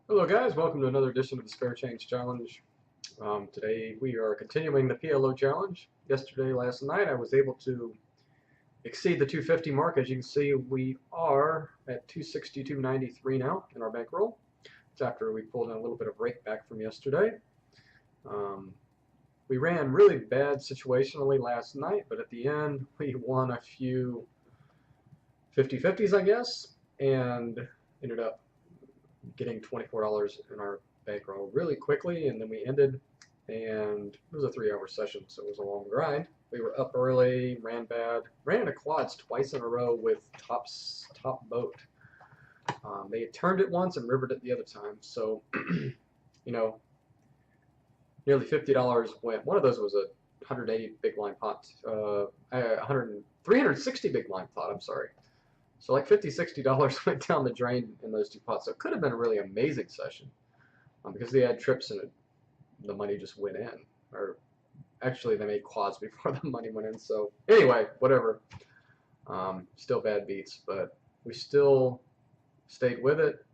Hello guys, welcome to another edition of the Spare Change Challenge. Today we are continuing the PLO challenge. Last night, I was able to exceed the 250 mark. As you can see, we are at 262.93 now in our bankroll. It's after we pulled in a little bit of rake back from yesterday. Um, we ran really bad situationally last night, but at the end we won a few 50-50s, I guess, and ended up getting $24 in our bankroll really quickly, and then we ended, and it was a 3-hour session, so it was a long grind. We were up early, ran bad, ran into quads twice in a row with top boat. They had turned it once and rivered it the other time, so you know, nearly $50 went. One of those was a 180 big blind pot, 360 big blind pot. I'm sorry. So like $50–$60 went down the drain in those two pots. So it could have been a really amazing session because they had trips and the money just went in. Or actually, they made quads before the money went in. So anyway, whatever. Still bad beats, but we still stayed with it.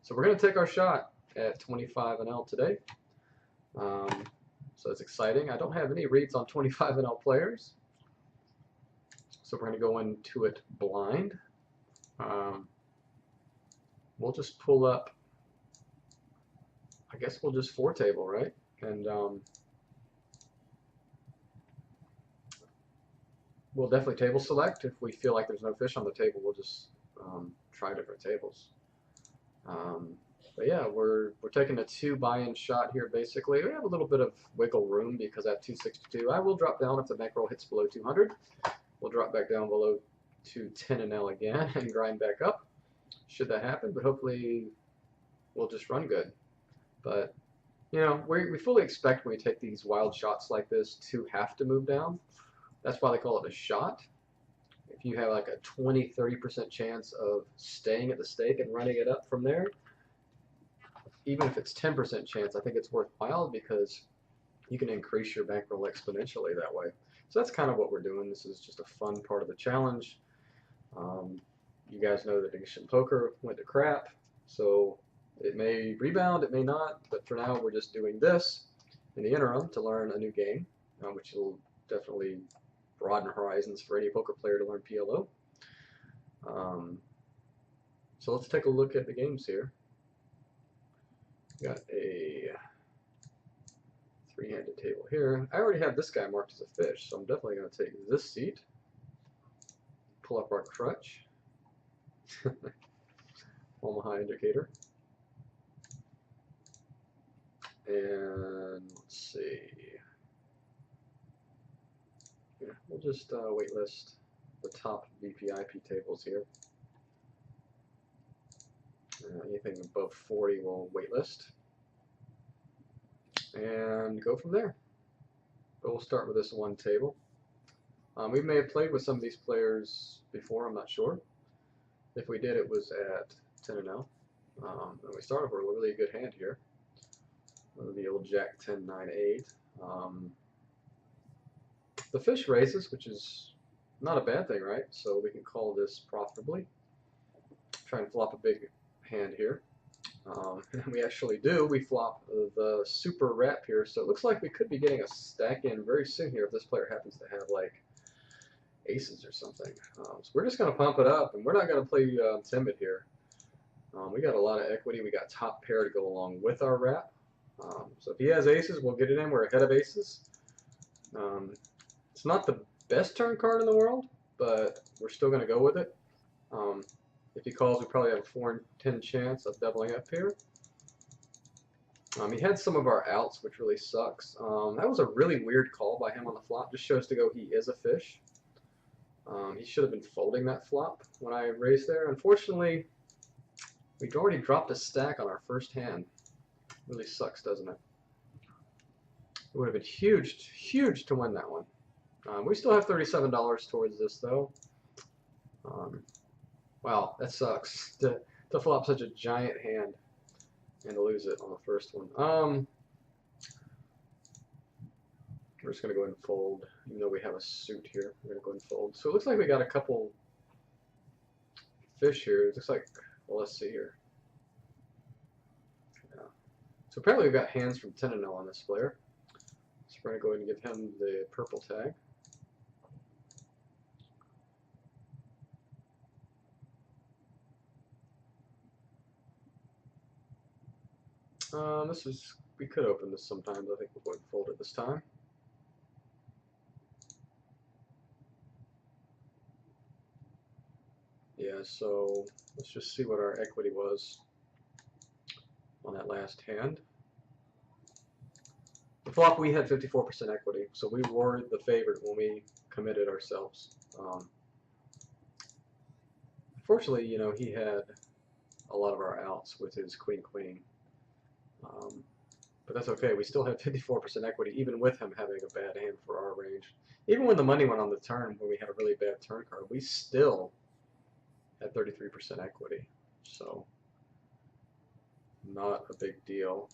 So we're going to take our shot at 25 NL today. So it's exciting. I don't have any reads on 25 NL players. So we're going to go into it blind. We'll just pull up, I guess we'll just 4-table, right? And we'll definitely table select. If we feel like there's no fish on the table, we'll just try different tables. But yeah, we're taking a 2 buy-in shot here basically. We have a little bit of wiggle room because at 262, I will drop down if the bankroll hits below 200. We'll drop back down below 210 NL again and grind back up should that happen, but hopefully we'll just run good. But you know, we fully expect when we take these wild shots like this to have to move down. That's why they call it a shot. If you have like a 20–30% chance of staying at the stake and running it up from there, even if it's 10% chance, I think it's worthwhile because you can increase your bankroll exponentially that way. So that's kind of what we're doing. This is just a fun part of the challenge. You guys know that Ignition Poker went to crap, so it may rebound, it may not, but for now we're just doing this in the interim to learn a new game, which will definitely broaden horizons for any poker player to learn PLO. So let's take a look at the games here. Got a 3-handed table here. I already have this guy marked as a fish, so I'm definitely going to take this seat. Pull up our crutch. Omaha indicator. And let's see. Yeah, we'll just waitlist the top VPIP tables here. Anything above 40 we'll waitlist. And go from there. But we'll start with this one table. We may have played with some of these players before, I'm not sure. If we did, it was at 10 and 0. And we started with a really good hand here. The old Jack 10, 9, 8. The fish raises, which is not a bad thing, right? So we can call this profitably. Try and flop a big hand here. And we actually do. We flop the super wrap here, so it looks like we could be getting a stack in very soon here if this player happens to have like aces or something. So we're just going to pump it up, and we're not going to play timid here. We got a lot of equity. We got top pair to go along with our wrap. So if he has aces, we'll get it in. We're ahead of aces. It's not the best turn card in the world, but we're still going to go with it. If he calls, we probably have a 4 in 10 chance of doubling up here. He had some of our outs, which really sucks. That was a really weird call by him on the flop. Just shows to go he is a fish. He should have been folding that flop when I raised there. Unfortunately, we'd already dropped a stack on our first hand. Really sucks, doesn't it? It would have been huge to win that one. We still have $37 towards this, though. Wow, that sucks to flop such a giant hand and to lose it on the first one. We're just going to go ahead and fold, even though we have a suit here. We're going to go ahead and fold. So it looks like we got a couple fish here. It looks like, well, let's see here. So apparently we've got hands from 10-0 on this player. So we're going to go ahead and give him the purple tag. We could open this sometimes. I think we'll go ahead and fold it this time. Yeah, so let's just see what our equity was on that last hand. The flop, we had 54% equity, so we were the favorite when we committed ourselves. Unfortunately, you know, he had a lot of our outs with his queen-queen. But that's okay. We still had 54% equity, even with him having a bad hand for our range. Even when the money went on the turn, when we had a really bad turn card, we still had 33% equity. So not a big deal.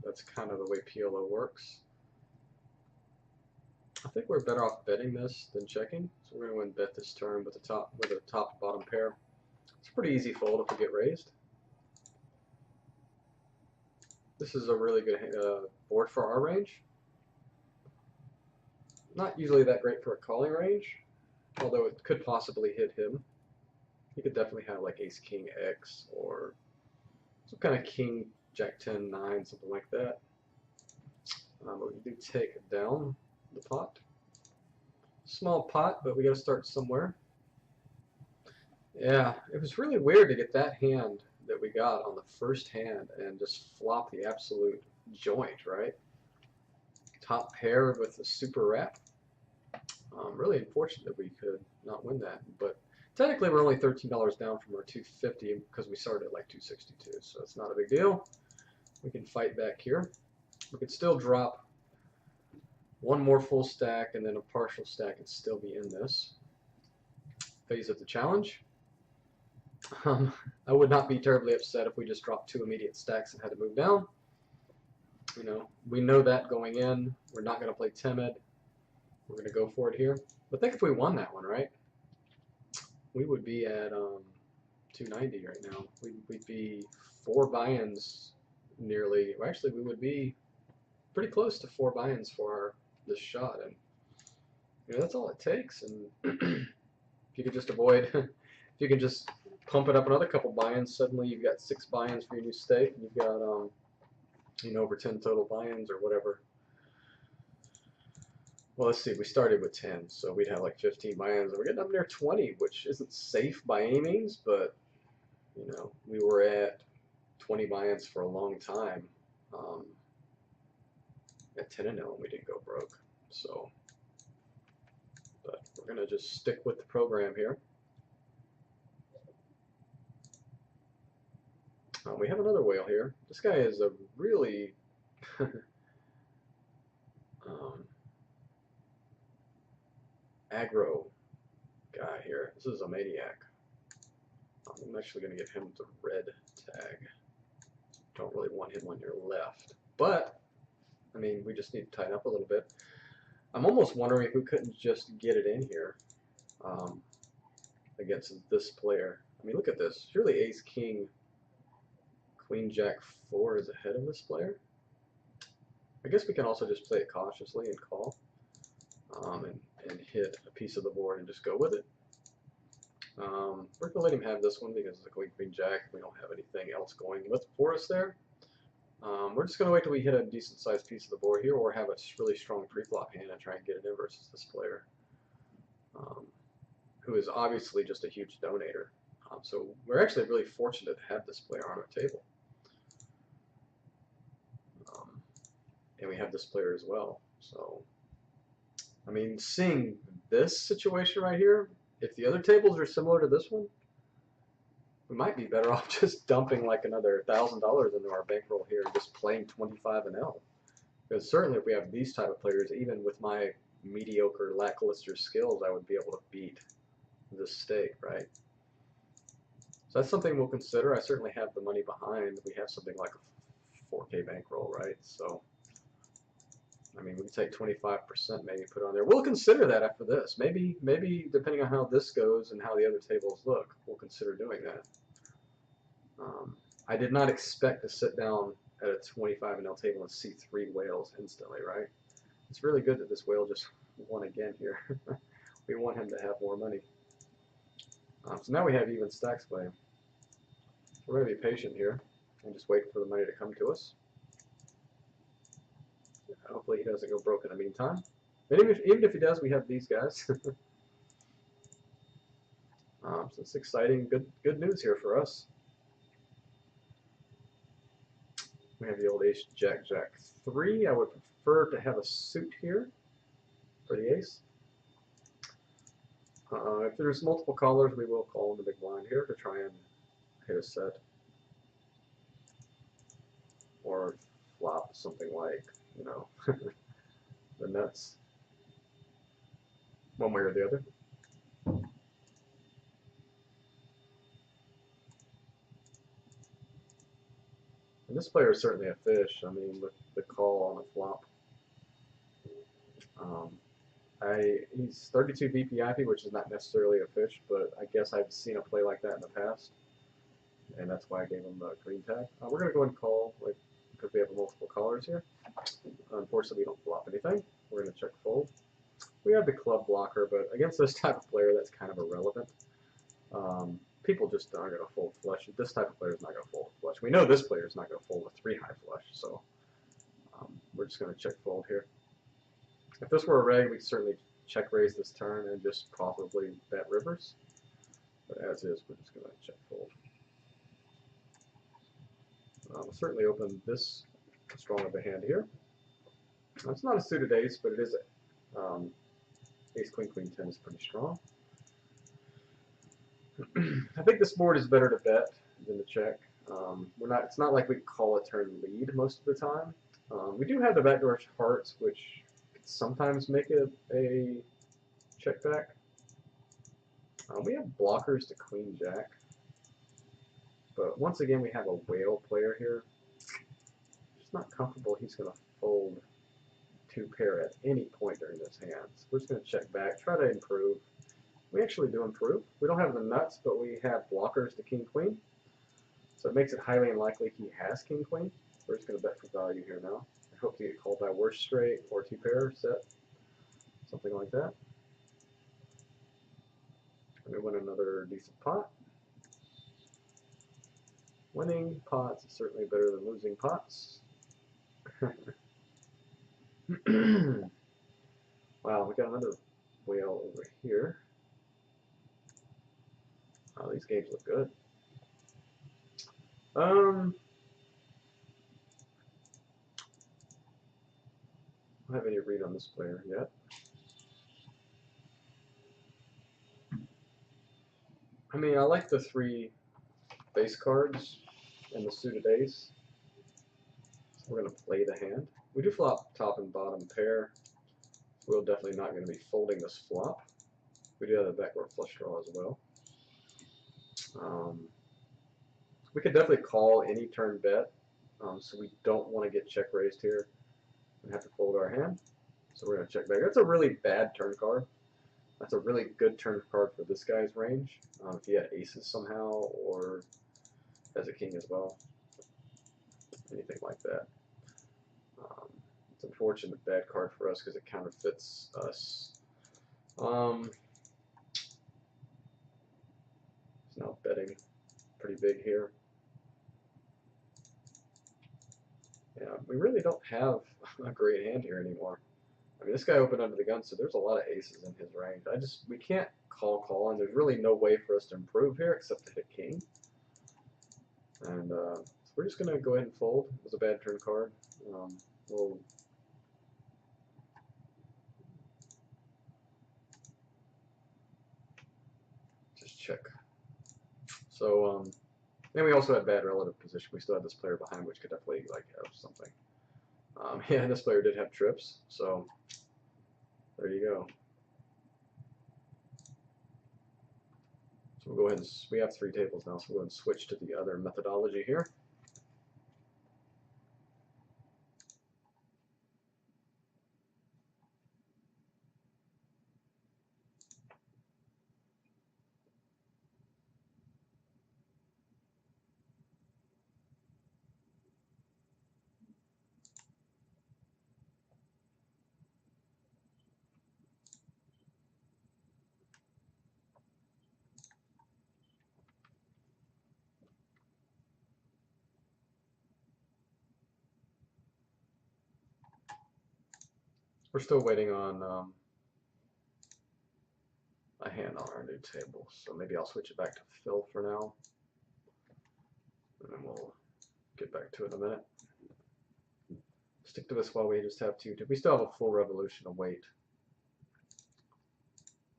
That's kind of the way PLO works. I think we're better off betting this than checking. So we're going to win bet this turn with a top bottom pair. It's a pretty easy fold if we get raised. This is a really good board for our range. Not usually that great for a calling range, although it could possibly hit him. He could definitely have like ace king X or some kind of king jack 10 9, something like that. But we do take down the pot. Small pot, but we got to start somewhere. Yeah, it was really weird to get that hand that we got on the first hand and just flop the absolute joint, right? Top pair with the super wrap. Really unfortunate that we could not win that, but technically we're only $13 down from our 250 because we started at like 262, so it's not a big deal. We can fight back here. We could still drop one more full stack and then a partial stack and still be in this phase of the challenge. I would not be terribly upset if we just dropped 2 immediate stacks and had to move down. You know, we know that going in. We're not going to play timid. We're going to go for it here. But think if we won that one, right? We would be at 290 right now. We'd be 4 buy-ins nearly. Well, actually, we would be pretty close to 4 buy-ins for this shot. And you know, that's all it takes. And if you could just avoid, if you can just pump it up another couple buy-ins, suddenly you've got 6 buy-ins for your new stake, and you've got you know, over 10 total buy-ins or whatever. Well, let's see, we started with 10, so we'd have like 15 buy-ins, and we're getting up near 20, which isn't safe by any means, but you know, we were at 20 buy-ins for a long time at 10-0, and we didn't go broke. So, but we're gonna just stick with the program here. We have another whale here. This guy is a really aggro guy here. This is a maniac. I'm actually going to give him the red tag. Don't really want him on your left. But, I mean, we just need to tighten up a little bit. I'm almost wondering if we couldn't just get it in here against this player. I mean, look at this. Surely ace king queen jack 4 is ahead of this player. I guess we can also just play it cautiously and call and hit a piece of the board and just go with it. We're going to let him have this one because it's a queen jack. We don't have anything else going with for us there. We're just going to wait till we hit a decent sized piece of the board here or have a really strong pre-flop hand and try and get it in versus this player, who is obviously just a huge donator. So we're actually really fortunate to have this player on our table. And we have this player as well. So, I mean, seeing this situation right here, if the other tables are similar to this one, we might be better off just dumping like another $1,000 into our bankroll here and just playing 25 and L. Because certainly if we have these type of players, even with my mediocre, lackluster skills, I would be able to beat this stake, right? So that's something we'll consider. I certainly have the money behind. We have something like a 4K bankroll, right? So, I mean, we can take 25%, maybe put on there. We'll consider that after this. Maybe depending on how this goes and how the other tables look, we'll consider doing that. I did not expect to sit down at a 25 and L table and see 3 whales instantly, right? It's really good that this whale just won again here. We want him to have more money. So now we have even stacks by him. We're going to be patient here and just wait for the money to come to us. Hopefully he doesn't go broke in the meantime. But even if he does, we have these guys. So it's exciting, good news here for us. We have the old ace, jack, jack 3. I would prefer to have a suit here for the ace. If there's multiple callers, we will call in the big blind here to try and hit a set. Or flop something like, you know, the nuts. One way or the other. And this player is certainly a fish. I mean, with the call on a flop. He's 32 VPIP, which is not necessarily a fish, but I guess I've seen a play like that in the past, and that's why I gave him the green tag. We're going to go ahead and call, because we have multiple callers here. Unfortunately, we don't flop anything. We're going to check fold. We have the club blocker, but against this type of player, that's kind of irrelevant. People just aren't going to fold flush. This type of player is not going to fold a flush. We know this player is not going to fold a 3 high flush, so we're just going to check fold here. If this were a reg, we'd certainly check raise this turn and just probably bet rivers. But as is, we're just going to check fold. We'll certainly open this strong of a hand here. It's not a suited ace, but it is ace, queen, queen, 10 is pretty strong. I think this board is better to bet than to check. It's not like we call a turn lead most of the time. We do have the backdoor hearts, which could sometimes make it a check back. We have blockers to queen jack. But once again, we have a whale player here. Just not comfortable he's going to fold 2 pair at any point during this hand. So we're just going to check back, try to improve. We actually do improve. We don't have the nuts, but we have blockers to king queen. So it makes it highly unlikely he has king queen. We're just going to bet for value here now. I hope to get called by worst straight or 2 pair set. Something like that. And we win another decent pot. Winning pots is certainly better than losing pots. Wow, we got another whale over here. Oh, these games look good. I don't have any read on this player yet. I mean, I like the 3 base cards and the suited ace. So we're going to play the hand. We do flop top and bottom pair. We're definitely not going to be folding this flop. We do have the backward flush draw as well. We could definitely call any turn bet, so we don't want to get check raised here and have to fold our hand. So we're going to check back. That's a really bad turn card. That's a really good turn card for this guy's range. If he had aces somehow or has a king as well, anything like that. It's unfortunate bad card for us because it counterfeits us. He's now betting pretty big here. Yeah, we really don't have a great hand here anymore. I mean, this guy opened under the gun, so there's a lot of aces in his range. We can't call, and there's really no way for us to improve here except to hit king. And so we're just going to go ahead and fold. It was a bad turn card. We'll just check. So, and we also had bad relative position. We still had this player behind, which could definitely have something. Yeah, this player did have trips, so there you go. So we'll go ahead and we have 3 tables now, so we'll go ahead and switch to the other methodology here. We're still waiting on a hand on our new table, so maybe I'll switch it back to fill for now, and then we'll get back to it in a minute. Stick to this while we just have two. We still have a full revolution of weight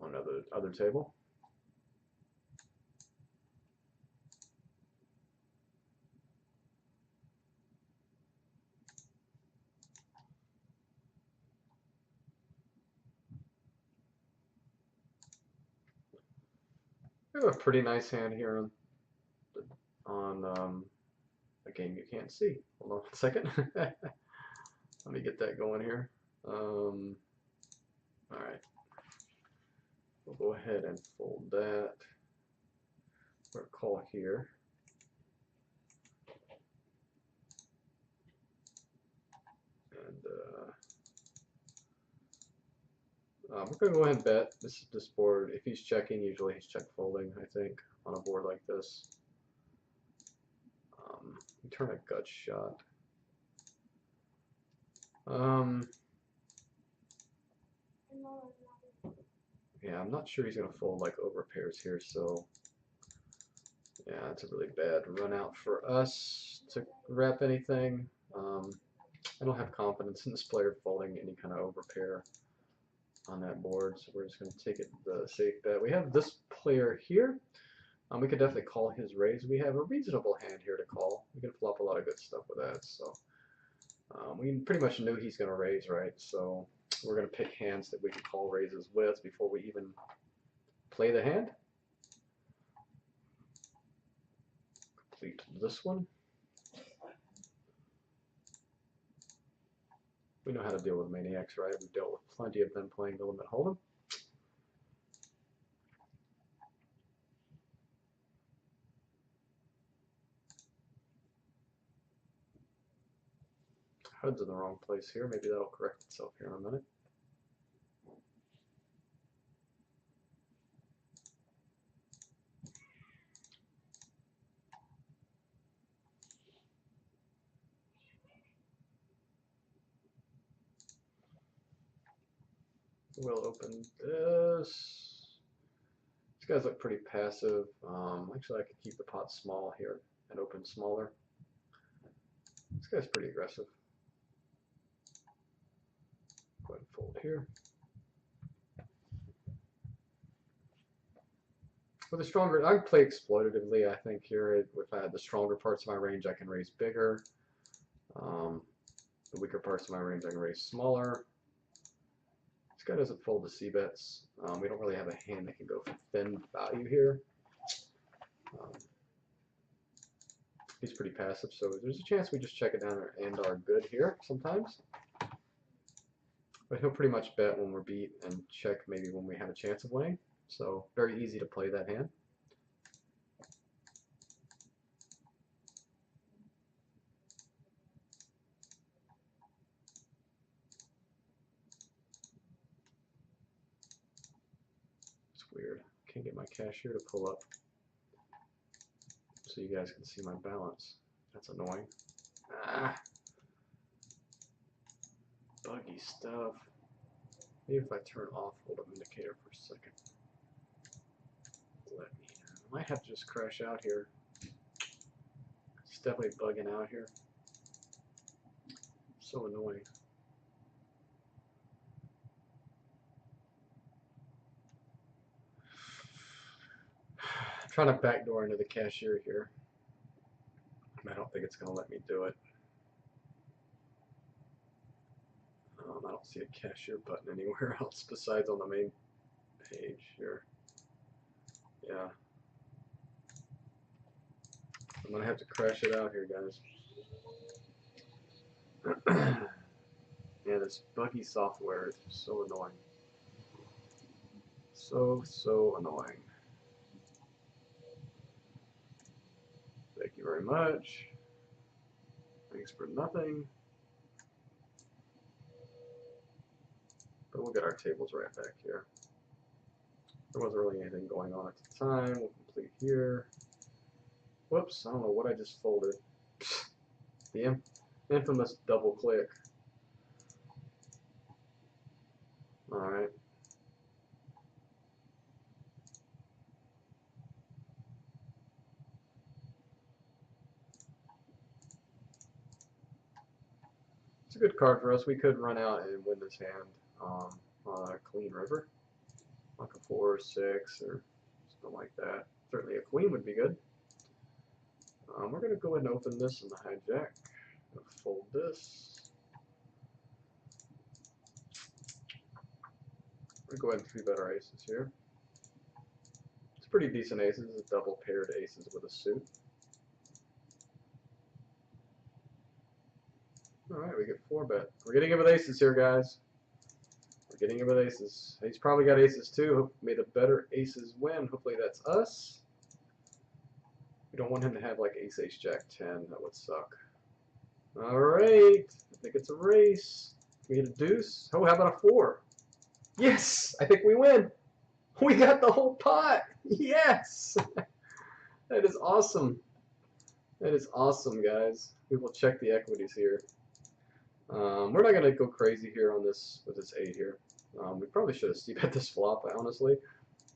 on the other table. We have a pretty nice hand here on a game you can't see. Hold on a second. Let me get that going here. Alright. We'll go ahead and fold that. We're call here. And we're going to go ahead and bet. This board, if he's checking, usually he's check folding, I think, on a board like this. We turn a gut shot. Yeah, I'm not sure he's going to fold like over pairs here, so yeah, it's a really bad run out for us to wrap anything. I don't have confidence in this player folding any kind of over pair on that board, so we're just going to take it the safe bet. We have this player here. We could definitely call his raise. We have a reasonable hand here to call. We can flop a lot of good stuff with that. So we pretty much knew he's going to raise, right? So we're going to pick hands that we can call raises with before we even play the hand. Complete this one. We know how to deal with maniacs, right? We've dealt with plenty of them playing the limit hold'em. HUD's in the wrong place here. Maybe that'll correct itself here in a minute. We'll open this. These guys look pretty passive. Actually, I could keep the pot small here and open smaller. This guy's pretty aggressive. Go ahead and fold here. With a stronger, I would play exploitatively, I think, here. If I had the stronger parts of my range, I can raise bigger. The weaker parts of my range, I can raise smaller. This guy doesn't fold the C-bets. We don't really have a hand that can go for thin value here. He's pretty passive, so there's a chance we just check it down and are good here sometimes. But he'll pretty much bet when we're beat and check maybe when we have a chance of winning. So very easy to play that hand. It's weird. Can't get my cashier to pull up so you guys can see my balance. That's annoying. Ah, buggy stuff. Maybe if I turn off hold-up indicator for a second. Let me. I might have to just crash out here. It's definitely bugging out here. So annoying. I'm trying to backdoor into the cashier here. I don't think it's going to let me do it. I don't see a cashier button anywhere else besides on the main page here. Yeah. I'm going to have to crash it out here, guys. Yeah, this buggy software is so annoying. So annoying. Thank you very much. Thanks for nothing. But we'll get our tables right back here. There wasn't really anything going on at the time. We'll complete here. Whoops, I don't know what I just folded. The infamous double click. Alright. It's a good card for us. We could run out and win this hand on a clean river. Like a 4 or 6 or something like that. Certainly a queen would be good. We're going to go ahead and open this in the hijack. Fold this. We're going to go ahead and 3-bet our aces here. It's pretty decent aces. It's double paired aces with a suit. Alright, we get 4-bet. We're getting it with aces here, guys. We're getting it with aces. He's probably got aces too. May the better aces win. Hopefully that's us. We don't want him to have like ace, ace, jack, 10. That would suck. Alright. I think it's a race. We get a deuce. Oh, how about a 4? Yes! I think we win. We got the whole pot. Yes! That is awesome. That is awesome, guys. We will check the equities here. We're not going to go crazy here on this with this 8 here. We probably should have c-bet this flop, honestly.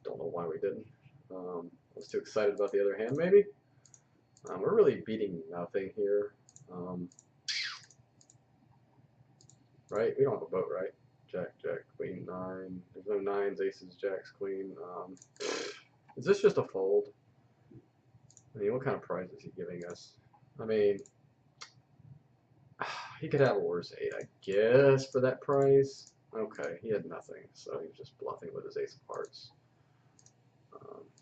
Don't know why we didn't. I was too excited about the other hand, maybe. We're really beating nothing here. Right? We don't have a boat, right? Jack, jack, queen, 9. There's no 9s, aces, jacks, queen. Is this just a fold? I mean, what kind of prize is he giving us? I mean, he could have a worse 8, I guess, for that price. Okay, he had nothing, so he was just bluffing with his ace of hearts.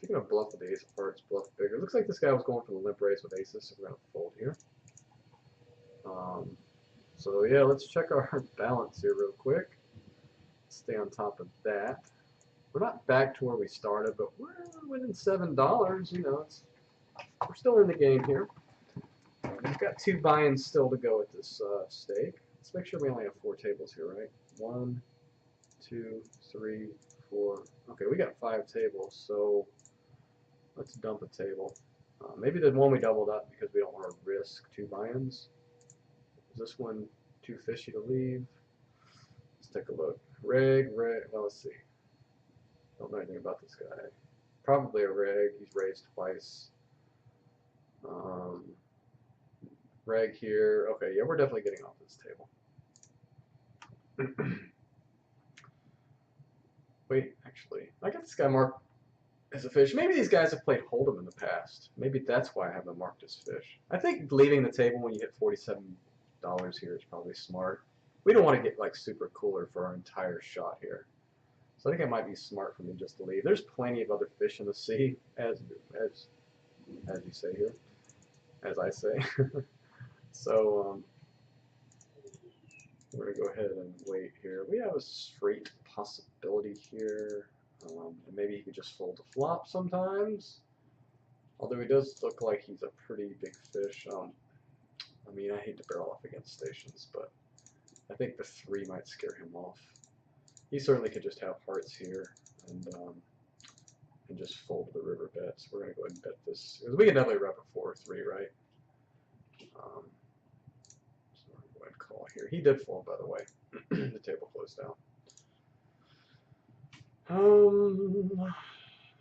If you're going to bluff with the ace of hearts, bluff bigger. Looks like this guy was going for the limp raise with aces, so we're going to fold here. So yeah, let's check our balance here real quick. Stay on top of that. We're not back to where we started, but we're within $7. You know, we're still in the game here. We've got 2 buy-ins still to go at this stake. Let's make sure we only have 4 tables here, right? 1, 2, 3, 4. Okay, we got 5 tables, so let's dump a table. Maybe the one we doubled up because we don't want to risk 2 buy-ins. Is this one too fishy to leave? Let's take a look. Reg. Well, let's see. Don't know anything about this guy. Probably a reg. He's raised twice. Reg here. Okay, yeah, we're definitely getting off this table. Wait, actually, I got this guy marked as a fish. Maybe these guys have played Hold'em in the past. Maybe that's why I have them marked as fish. I think leaving the table when you hit $47 here is probably smart. We don't want to get like super cooler for our entire shot here. So I think it might be smart for me just to leave. There's plenty of other fish in the sea, as you say here, as I say. So we're gonna go ahead and wait here. We have a straight possibility here. And maybe he could just fold the flop sometimes. Although he does look like he's a pretty big fish. I mean, I hate to barrel off against stations, but I think the 3 might scare him off. He certainly could just have hearts here and just fold the river bets. We're going to go ahead and bet this. Because we can definitely rep a 4 or 3, right? So we're going to go ahead and call here. He did fold, by the way. The table closed down.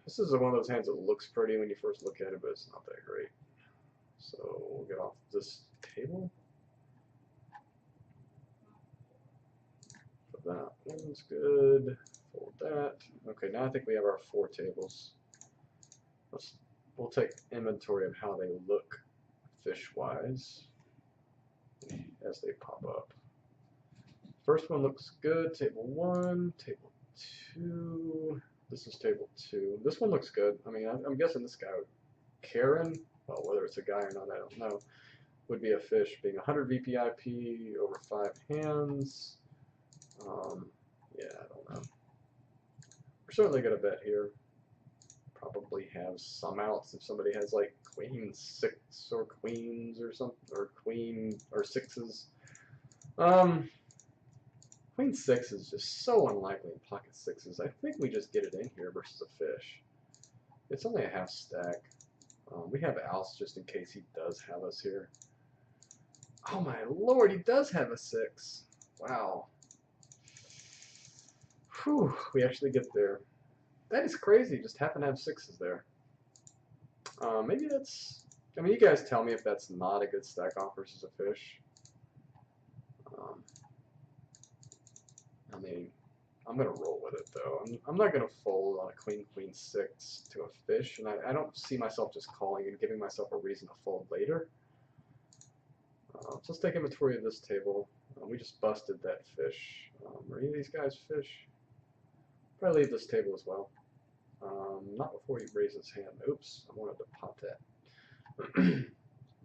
This is one of those hands that looks pretty when you first look at it, but it's not that great. So we'll get off this table. That one's good. Fold that. Okay, now I think we have our 4 tables. We'll take inventory of how they look fish-wise as they pop up. First one looks good. Table 1, table 2. This is table 2. This one looks good. I mean, I'm guessing this guy, Karen, well, whether it's a guy or not, I don't know, would be a fish, being 100 VPIP over 5 hands. Yeah, I don't know. We're certainly going to bet here. Probably have some outs if somebody has like queen 6 or queens or something, or queen or 6s. Queen 6 is just so unlikely in pocket 6s. I think we just get it in here versus a fish. It's only a half stack. We have outs just in case he does have us here. Oh my lord, he does have a 6. Wow. Whew, we actually get there. That is crazy. Just happen to have sixes there. Maybe that's. I mean, you guys tell me if that's not a good stack off versus a fish. I mean, I'm gonna roll with it though. I'm not gonna fold on a queen queen six to a fish, and I don't see myself just calling and giving myself a reason to fold later. So let's take inventory of this table. We just busted that fish. Are any of these guys fish? Probably leave this table as well. Not before he raises his hand. Oops, I wanted to pop that.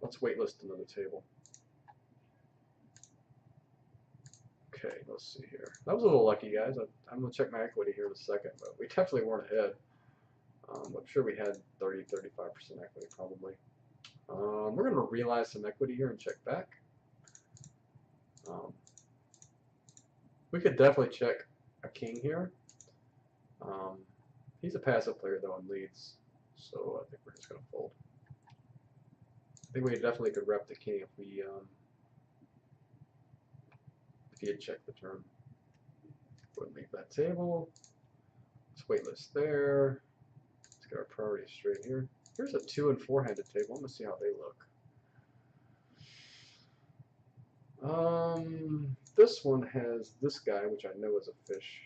Let's waitlist another table. Okay, let's see here. That was a little lucky, guys. I'm going to check my equity here in a second, but we definitely weren't ahead. I'm sure we had 30, 35% equity probably. We're going to realize some equity here and check back. We could definitely check a king here. He's a passive player though and leads, so I think we're just going to fold. I think we definitely could rep the king if he had checked the turn. Go ahead and leave that table. Let's waitlist there. Let's get our priorities straight here. Here's a 2 and 4-handed table. I'm gonna see how they look. This one has this guy, which I know is a fish.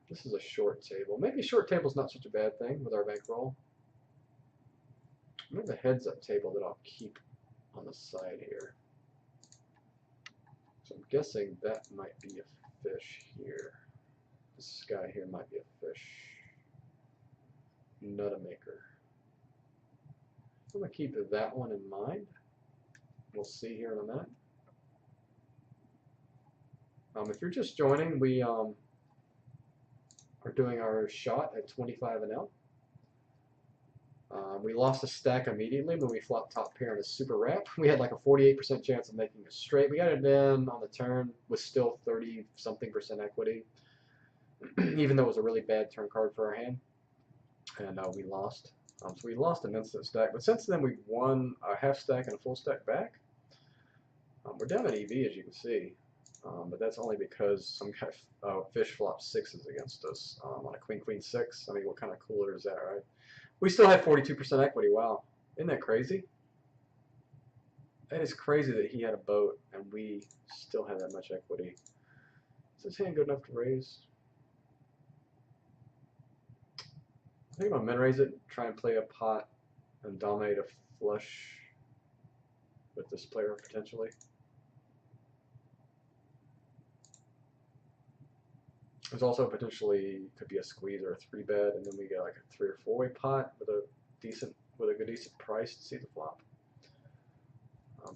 This is a short table. Maybe short table's not such a bad thing with our bankroll. I have a heads-up table that I'll keep on the side here. So I'm guessing that might be a fish here. This guy here might be a fish. Nutamaker. I'm going to keep that one in mind. We'll see here in a minute. If you're just joining, we are doing our shot at 25 and L. We lost a stack immediately when we flopped top pair in a super wrap. We had like a 48% chance of making a straight. We got it in on the turn with still 30-something% equity, even though it was a really bad turn card for our hand. And we lost. So we lost an instant stack. But since then, we've won a half stack and a full stack back. We're down at EV, as you can see. But that's only because some guy fish flopped sixes against us on a queen-queen six. I mean, what kind of cooler is that, right? We still had 42% equity. Wow. Isn't that crazy? That is crazy that he had a boat and we still had that much equity. Is his hand good enough to raise? I think I'm going to min-raise it, try and play a pot and dominate a flush with this player potentially. There's also potentially could be a squeeze or a 3-bet, and then we get like a 3 or 4-way pot with a good decent price to see the flop.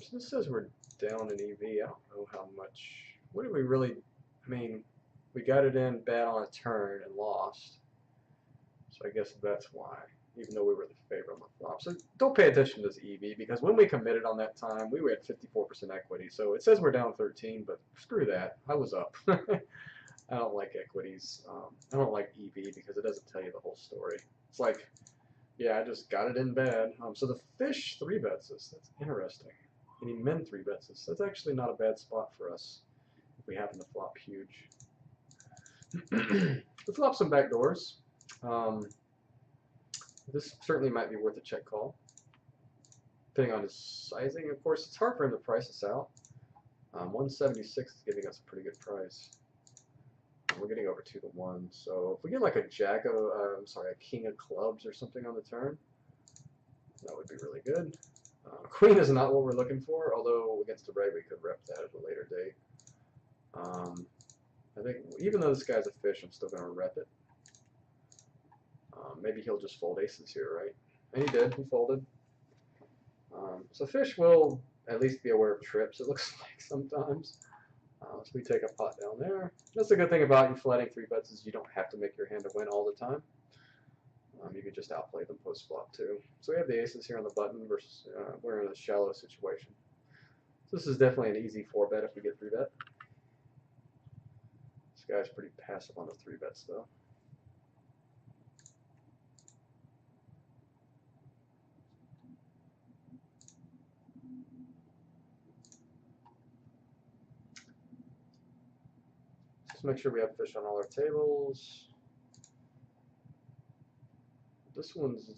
So this says we're down in EV. I don't know how much. What did we really? I mean, we got it in bad on a turn and lost. So I guess that's why, even though we were the favorite on the flop. So don't pay attention to this EV because when we committed on that time, we were at 54% equity. So it says we're down 13, but screw that. I was up. I don't like equities. I don't like EV because it doesn't tell you the whole story. It's like, yeah, I just got it in bad. So the fish 3-bets us. That's interesting. And he min 3-bets us. That's actually not a bad spot for us if we happen to flop huge. We flop some back doors. This certainly might be worth a check call, depending on his sizing. Of course, it's hard for him to price us out. 176 is giving us a pretty good price. We're getting over 2 to 1. So if we get like a a king of clubs or something on the turn, that would be really good. Queen is not what we're looking for, although against the reg we could rep that at a later date. I think even though this guy's a fish, I'm still going to rep it. Maybe he'll just fold aces here, right? And he did. He folded. So fish will at least be aware of trips, it looks like sometimes. So we take a pot down there. That's the good thing about you flatting 3-bets is you don't have to make your hand to win all the time. You can just outplay them post-flop too. So we have the aces here on the button versus we're in a shallow situation. So this is definitely an easy 4-bet if we get 3-bet. This guy's pretty passive on the 3-bets though. Just make sure we have fish on all our tables. This one's,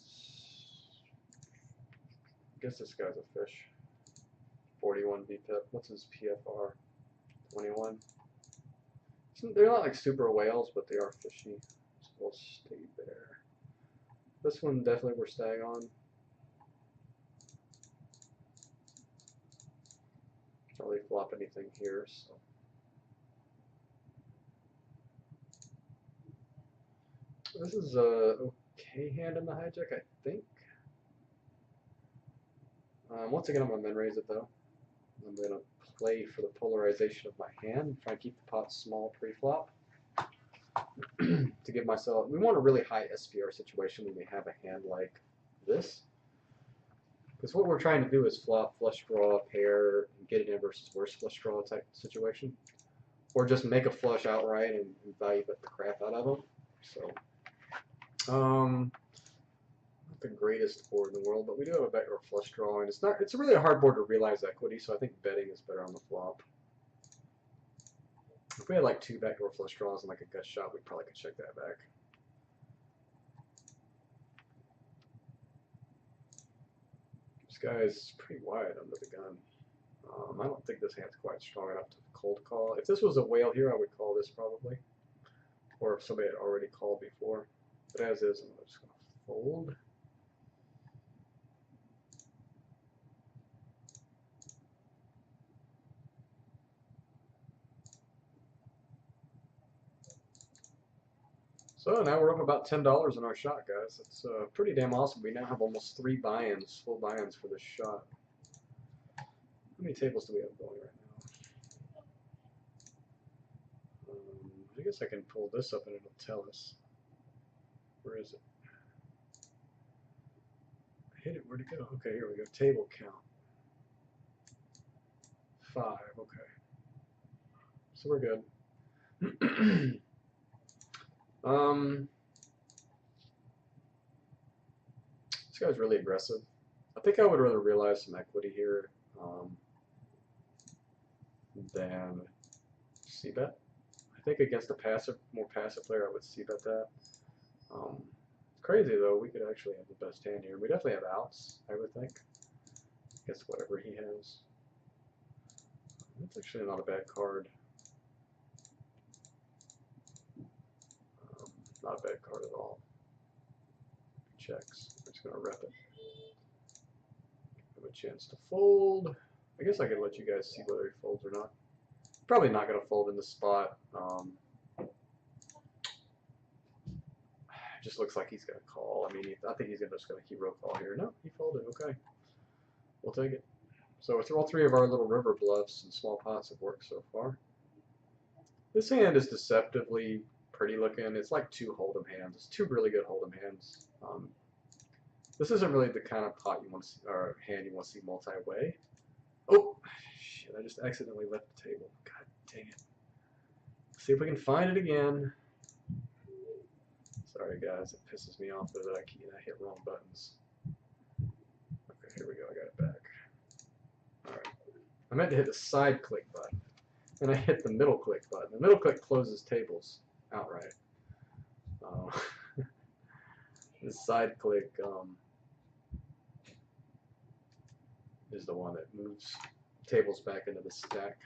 I guess this guy's a fish. 41 BPIP. What's his PFR? 21. They're not like super whales, but they are fishy. So we'll stay there. This one definitely we're staying on. Can't really flop anything here, so. This is a okay hand in the hijack, I think. Once again, I'm going to min raise it though. I'm going to play for the polarization of my hand, try to keep the pot small pre-flop. To give myself, we want a really high SPR situation when we have a hand like this. Because what we're trying to do is flop, flush draw, pair, and get it in versus worse flush draw type situation. Or just make a flush outright and value bet the crap out of them. So, not the greatest board in the world, but we do have a backdoor flush draw, and it's really a hard board to realize equity, so I think betting is better on the flop. If we had like 2 backdoor flush draws and like a gut shot, we probably could check that back. This guy's pretty wide under the gun. I don't think this hand's quite strong enough to cold call. If this was a whale here, I would call this probably. Or if somebody had already called before. But as is, I'm just going to fold. So now we're up about $10 in our shot, guys. It's pretty damn awesome. We now have almost 3 buy-ins, full buy-ins for this shot. How many tables do we have going right now? I guess I can pull this up and it'll tell us. Where is it? I hit it. Where'd it go? Okay, here we go. Table count. 5. Okay. So we're good. This guy's really aggressive. I think I would rather realize some equity here than c-bet. I think against a more passive player, I would c-bet that. It's crazy though. We could actually have the best hand here. We definitely have outs, I would think. I guess whatever he has. That's actually not a bad card. Not a bad card at all. Checks. I'm just going to rep it. Give him a chance to fold. I guess I could let you guys see whether he folds or not. Probably not going to fold in this spot. Just looks like he's going to call. I mean, I think he's just going to hero call here. No, he folded. Okay. We'll take it. So all 3 of our little river bluffs and small pots have worked so far. This hand is deceptively pretty looking. It's like 2 hold'em hands. It's 2 really good hold'em hands. This isn't really the kind of pot you want to see, or hand you want to see multi-way. Oh, shit, I just accidentally left the table. God dang it. Let's see if we can find it again. Sorry guys, it pisses me off that I hit wrong buttons. Okay, here we go, I got it back. Alright. I meant to hit the side click button, and I hit the middle click button. The middle click closes tables outright. The side click is the one that moves tables back into the stack.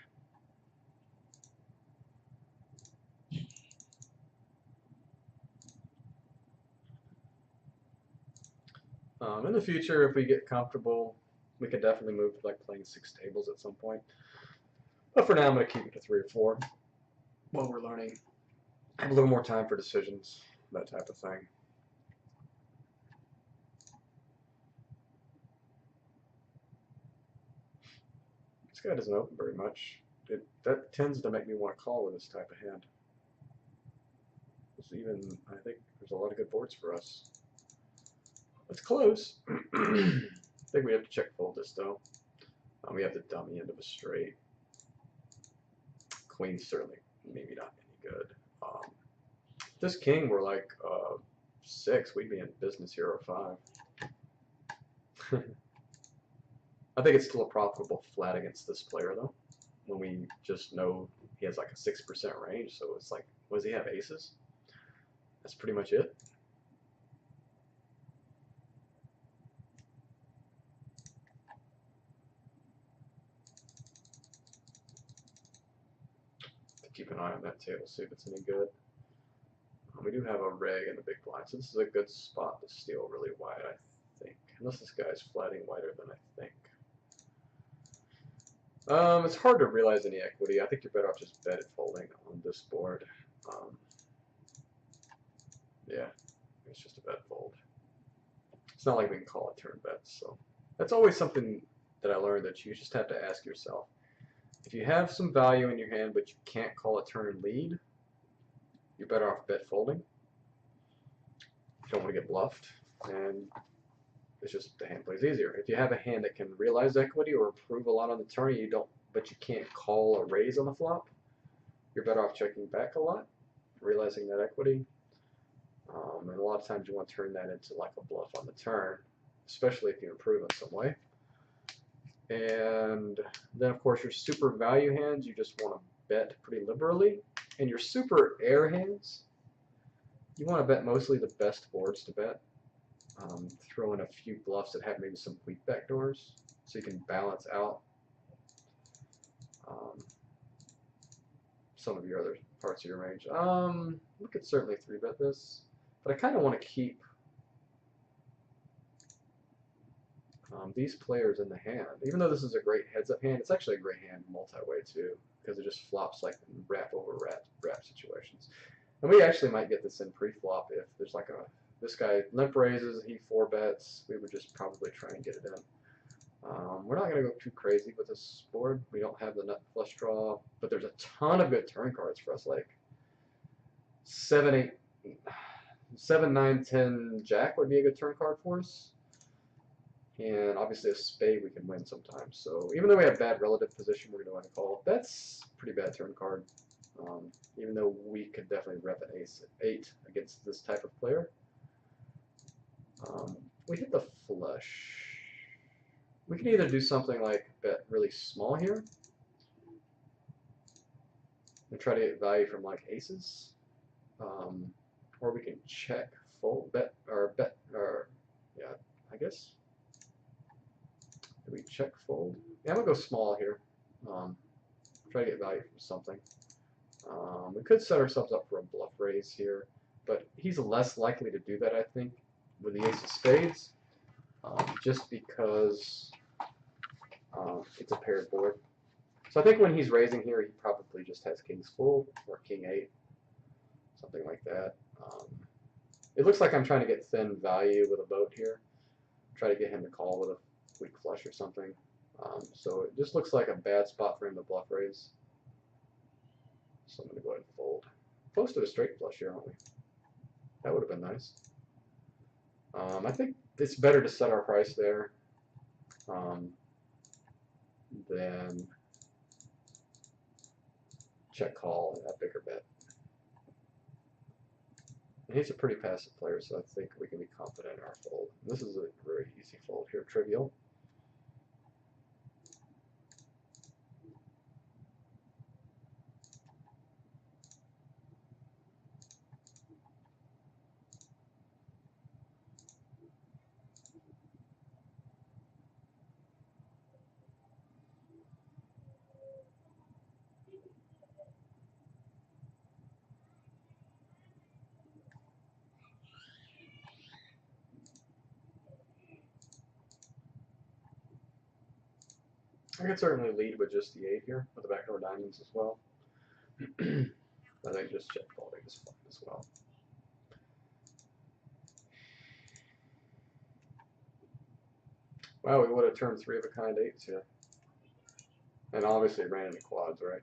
In the future, if we get comfortable, we could definitely move to like playing 6 tables at some point. But for now, I'm going to keep it to 3 or 4 while we're learning. Have a little more time for decisions, that type of thing. This guy doesn't open very much. That tends to make me want to call with this type of hand. I think there's a lot of good boards for us. It's close. I think we have to check fold this though. We have the dummy end of a straight. Queen's certainly maybe not any good. This king were like 6, we'd be in business here, or 5. I think it's still a profitable flat against this player though, when we just know he has like a 6% range, so it's like, what does he have, aces? That's pretty much it. Keep an eye on that table, see if it's any good. We do have a reg in the big blind, so this is a good spot to steal really wide, I think. Unless this guy's flatting wider than I think. It's hard to realize any equity. I think you're better off just bet it folding on this board. Yeah, it's just a bet fold. It's not like we can call it turn bets, so that's always something that I learned, that you just have to ask yourself. If you have some value in your hand but you can't call a turn lead, you're better off bet folding. You don't want to get bluffed, and it's just the hand plays easier. If you have a hand that can realize equity or improve a lot on the turn, but you can't call a raise on the flop, you're better off checking back a lot, realizing that equity. And a lot of times you want to turn that into like a bluff on the turn, especially if you improve in some way. And then of course your super value hands, you just want to bet pretty liberally. And your super air hands, you want to bet mostly the best boards to bet. Throw in a few bluffs that have maybe some weak backdoors, so you can balance out some of your other parts of your range. We could certainly 3-bet this, but I kind of want to keep these players in the hand. Even though this is a great heads-up hand, it's actually a great hand multi-way too, because it just flops like wrap over wrap situations. And we actually might get this in pre-flop if there's like this guy limp raises, he 4-bets, we would just probably try and get it in. We're not going to go too crazy with this board. We don't have the nut flush draw, but there's a ton of good turn cards for us, like 7, 9, 10, Jack would be a good turn card for us. And obviously a spade we can win sometimes. So even though we have bad relative position, we're going to want to call. That's a pretty bad turn card. Even though we could definitely rep an ace 8 against this type of player. We hit the flush. We can either do something like bet really small here and try to get value from like aces, or we can check fold, yeah, I guess. Do we check fold? Yeah, I'm gonna go small here. Try to get value from something. We could set ourselves up for a bluff raise here, but he's less likely to do that, I think, with the ace of spades, just because it's a paired board. So I think when he's raising here, he probably just has kings full or king 8, something like that. It looks like I'm trying to get thin value with a boat here. Try to get him to call with a weak flush or something. So it just looks like a bad spot for him to bluff raise. So I'm going to go ahead and fold. Close to a straight flush here, aren't we? That would have been nice. I think it's better to set our price there than check call and a bigger bet. And he's a pretty passive player, so I think we can be confident in our fold. This is a very easy fold here, trivial. I could certainly lead with just the 8 here, with the backdoor diamonds as well. I think just check folding is fine as well. Wow, we would have turned 3 of a kind 8s here. And obviously ran into quads, right?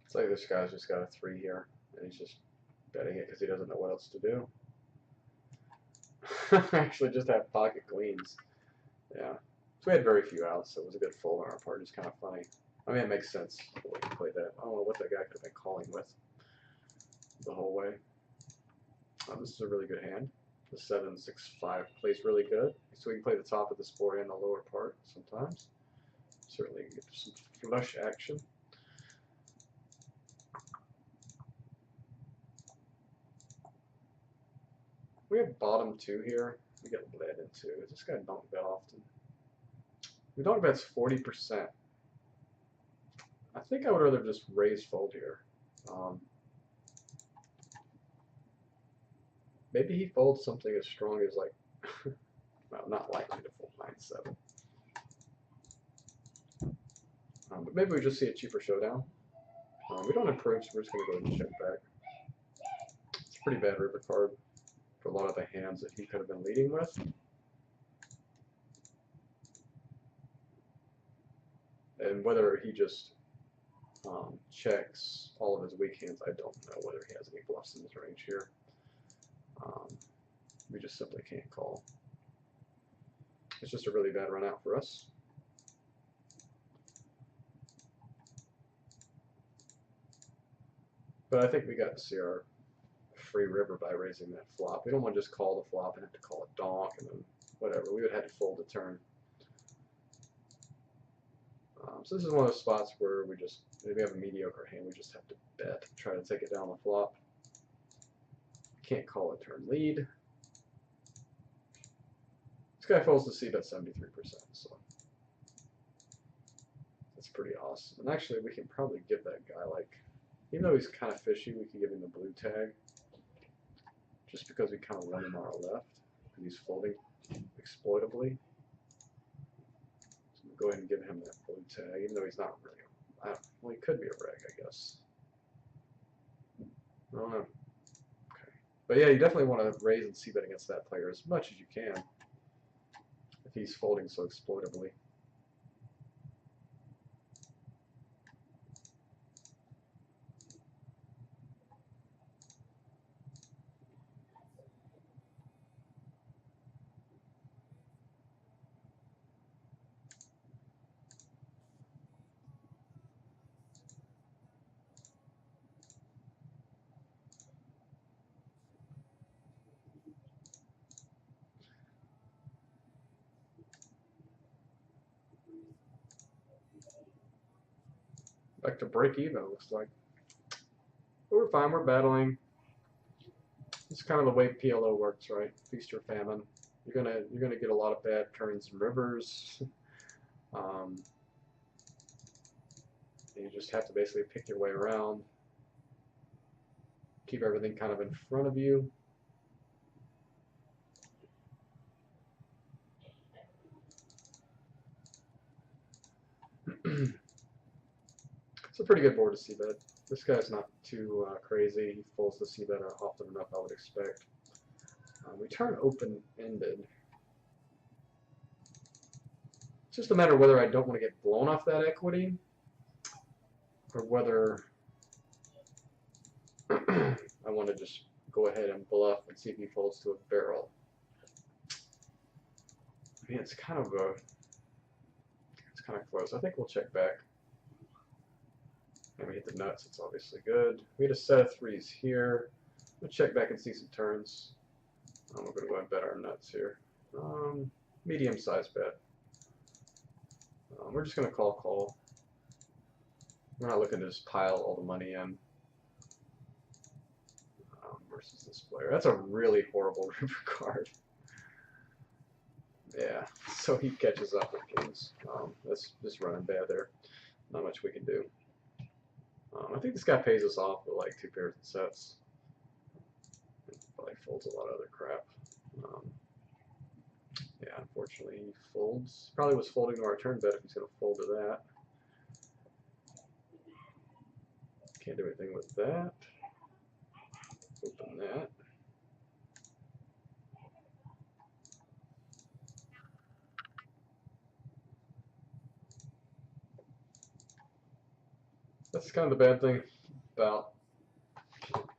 It's like this guy's just got a 3 here, and he's just betting it because he doesn't know what else to do. Actually, just have pocket queens. Yeah. So we had very few outs, so it was a good fold on our part. It's kind of funny. I mean, it makes sense the way you play that. I don't know what that guy could have been calling with the whole way. This is a really good hand. The 7-6-5 plays really good. So we can play the top of this board and the lower part sometimes. Certainly get some flush action. We have bottom two here. We get led into. This guy don't bet often. We don't bet's 40%. I think I would rather just raise fold here. Maybe he folds something as strong as like, well, not likely to fold 9-7. But maybe we just see a cheaper showdown. We don't improve, so we're just going to go ahead and check back. It's a pretty bad river card for a lot of the hands that he could have been leading with. And whether he just checks all of his weak hands, I don't know whether he has any bluffs in his range here. We just simply can't call. It's just a really bad run out for us. But I think we got to see our free river by raising that flop. We don't want to just call the flop and have to call a donk and then whatever. We would have to fold the turn. So this is one of those spots where we just, if we have a mediocre hand, we just have to bet, try to take it down the flop. Can't call a turn lead. This guy folds to c-bet 73%, so that's pretty awesome. And actually, we can probably give that guy, like, even though he's kind of fishy, we can give him the blue tag, just because we kind of run him on our left, because he's folding exploitably. So we'll go ahead and give him that blue tag, even though he's not really, well, he could be a reg, I guess. I don't know. Okay. But yeah, you definitely want to raise and c-bet against that player as much as you can, if he's folding so exploitably. Back to break even, it looks like. But we're fine, we're battling. It's kind of the way PLO works, right? Feast or famine. You're gonna get a lot of bad turns and rivers. You just have to basically pick your way around. Keep everything kind of in front of you. It's a pretty good board to c-bet. This guy's not too crazy. He folds the c-bet often enough, I would expect. We turn open-ended. It's just a matter of whether I don't want to get blown off that equity, or whether I want to just go ahead and bluff and see if he folds to a barrel. I mean, it's kind of close. I think we'll check back. And we hit the nuts, it's obviously good. We had a set of threes here. We'll check back and see some turns. We're going to go ahead and bet our nuts here. Medium-sized bet. We're just going to call. We're not looking to just pile all the money in versus this player. That's a really horrible river card. Yeah, so he catches up with kings. That's just running bad there. Not much we can do. I think this guy pays us off with like 2 pairs of sets. Probably folds a lot of other crap. Yeah, unfortunately he folds. Probably was folding to our turn bet if he's going to fold to that. Can't do anything with that. Open that. That's kind of the bad thing about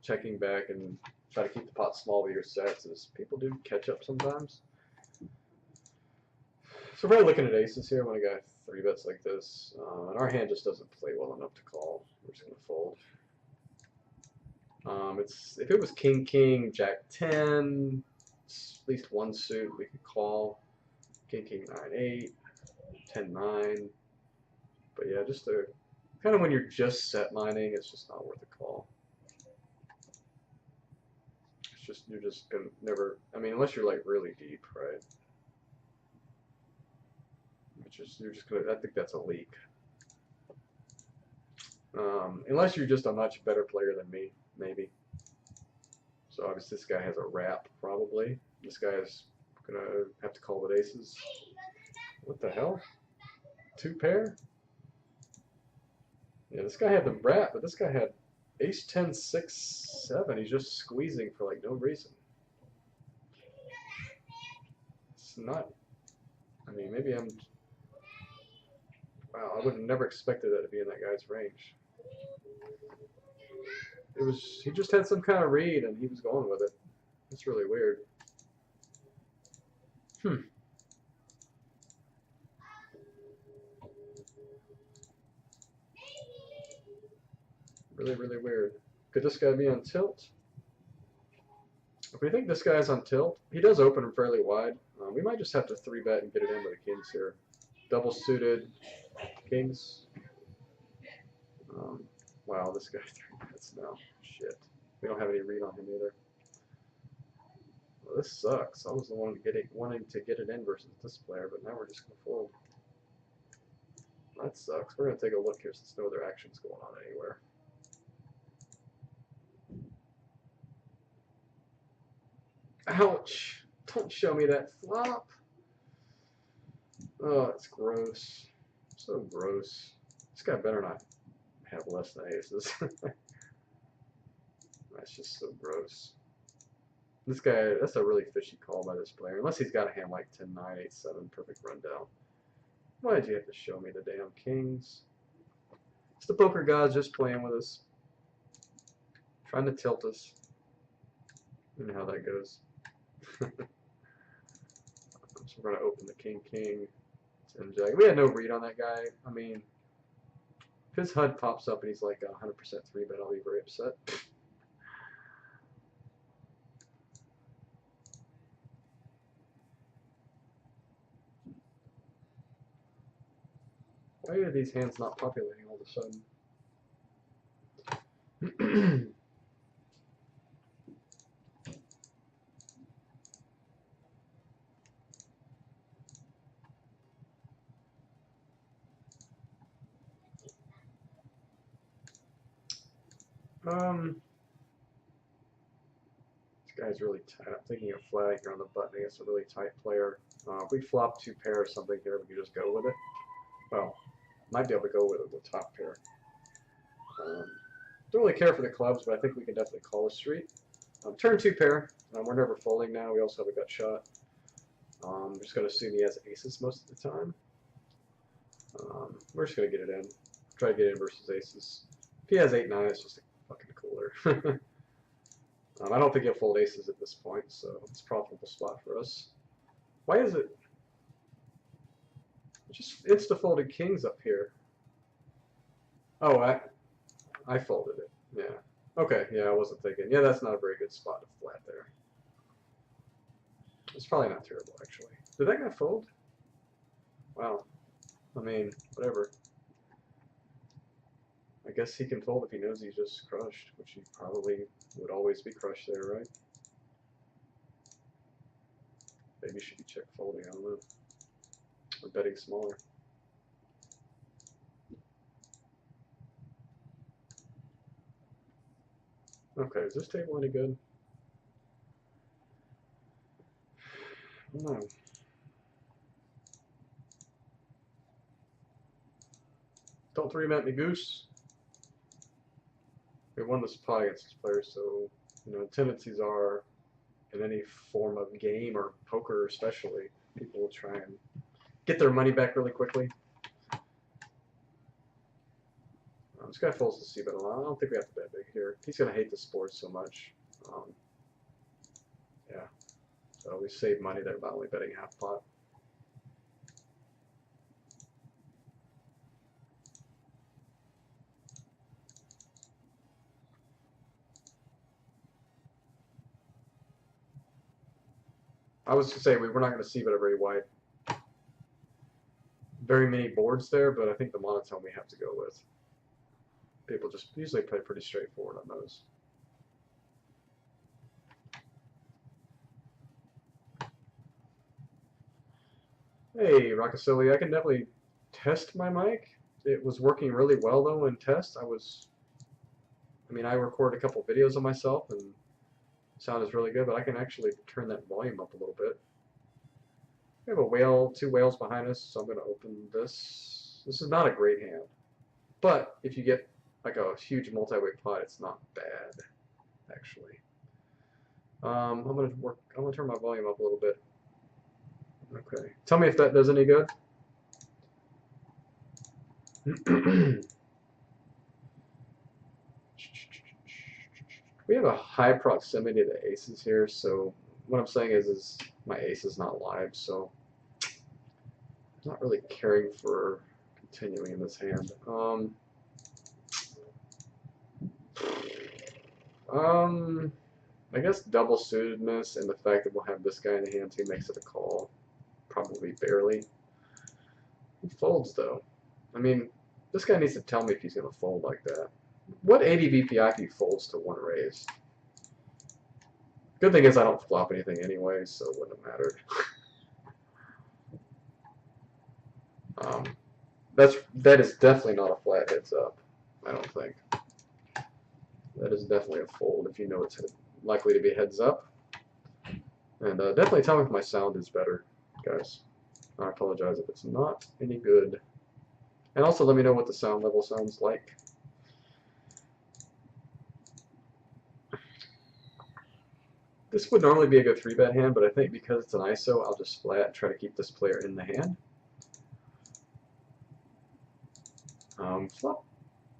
checking back and try to keep the pot small with your sets, is people do catch up sometimes. So we're looking at aces here when I got 3 bets like this, and our hand just doesn't play well enough to call. We're just gonna fold. It's if it was king king jack 10, at least one suit we could call. King king 9 8, 10 9. But yeah, just a kind of when you're just set mining, it's just not worth a call. It's just you're just gonna never. I mean, unless you're like really deep, right? You're just gonna. I think that's a leak. Unless you're just a much better player than me, maybe. So obviously this guy has a wrap, probably. This guy is gonna have to call with aces. What the hell? 2 pair? Yeah, this guy had the wrap, but this guy had ace 10 6 7. He's just squeezing for like no reason. It's not. I mean, maybe I'm. Wow, I would have never expected that to be in that guy's range. It was, he just had some kind of read and he was going with it. That's really weird. Really, really weird. Could this guy be on tilt? If we think this guy's on tilt, he does open him fairly wide. We might just have to 3-bet and get it in with the kings here. Double suited kings. Wow, this guy 3-bets now. Shit. We don't have any read on him either. Well, this sucks. I was the one wanting to get it in versus this player, but now we're just going to fold. That sucks. We're going to take a look here since no other action's going on anywhere. Ouch! Don't show me that flop. Oh, it's gross. So gross. This guy better not have less than aces. That's just so gross. This guy, that's a really fishy call by this player. Unless he's got a hand like 10 9 8 7, perfect rundown. Why did you have to show me the damn kings? It's the poker gods just playing with us. Trying to tilt us. You know how that goes. So we're going to open the king king. 10 jack. We had no read on that guy. I mean, if his HUD pops up and he's like 100% 3-bet, I'll be very upset. Why are these hands not populating all of a sudden? This guy's really tight. I'm thinking of flag here on the button against a really tight player. If we flop 2 pair or something here, we could just go with it. Well, might be able to go with it with top pair. Don't really care for the clubs, but I think we can definitely call a street. Turn 2 pair. We're never folding now. We also have a gut shot. I'm just going to assume he has aces most of the time. We're just going to get it in. Try to get in versus aces. If he has 8 9, it's just fucking cooler. I don't think he'll fold aces at this point, so it's a profitable spot for us. Why is it? Just insta-folded kings up here. Oh, I folded it. Yeah. Okay, yeah, I wasn't thinking. Yeah, that's not a very good spot to flat there. It's probably not terrible, actually. Did that guy fold? Wow. I mean, whatever. I guess he can fold if he knows he's just crushed, which he probably would always be crushed there, right? Maybe you should be check folding, I don't know. Or betting smaller. Okay, is this table any good? I don't know. Don't 3-bet me, goose. We won this pot against this player, so you know tendencies are in any form of game or poker especially, people will try and get their money back really quickly. This guy folds the c-bet a lot. I don't think we have to bet big here. He's gonna hate the sport so much. So we save money there by only betting half pot. I was to say we're not going to see it a very wide, very many boards there, but I think the monotone we have to go with. People just usually play pretty straightforward on those. Hey, Rockasili, I can definitely test my mic. It was working really well though in test. I record a couple videos of myself and sound is really good, but I can actually turn that volume up a little bit. We have a whale, 2 whales behind us, so I'm going to open this. This is not a great hand, but if you get like a huge multi-way pot, it's not bad, actually. I'm going to turn my volume up a little bit. Okay. Tell me if that does any good. We have a high proximity to aces here, so what I'm saying is my ace is not live, so I'm not really caring for continuing in this hand. I guess double suitedness and the fact that we'll have this guy in the hand too makes it a call. Probably barely. He folds though. I mean, this guy needs to tell me if he's going to fold like that. What 80 VPI if he folds to 1 raise? Good thing is I don't flop anything anyway, so it wouldn't have mattered. That is definitely not a flat heads up, I don't think. That is definitely a fold if you know it's likely to be heads up. And definitely tell me if my sound is better, guys. I apologize if it's not any good. And also let me know what the sound level sounds like. This would normally be a good 3-bet hand, but I think because it's an ISO, I'll just flat and try to keep this player in the hand. Flop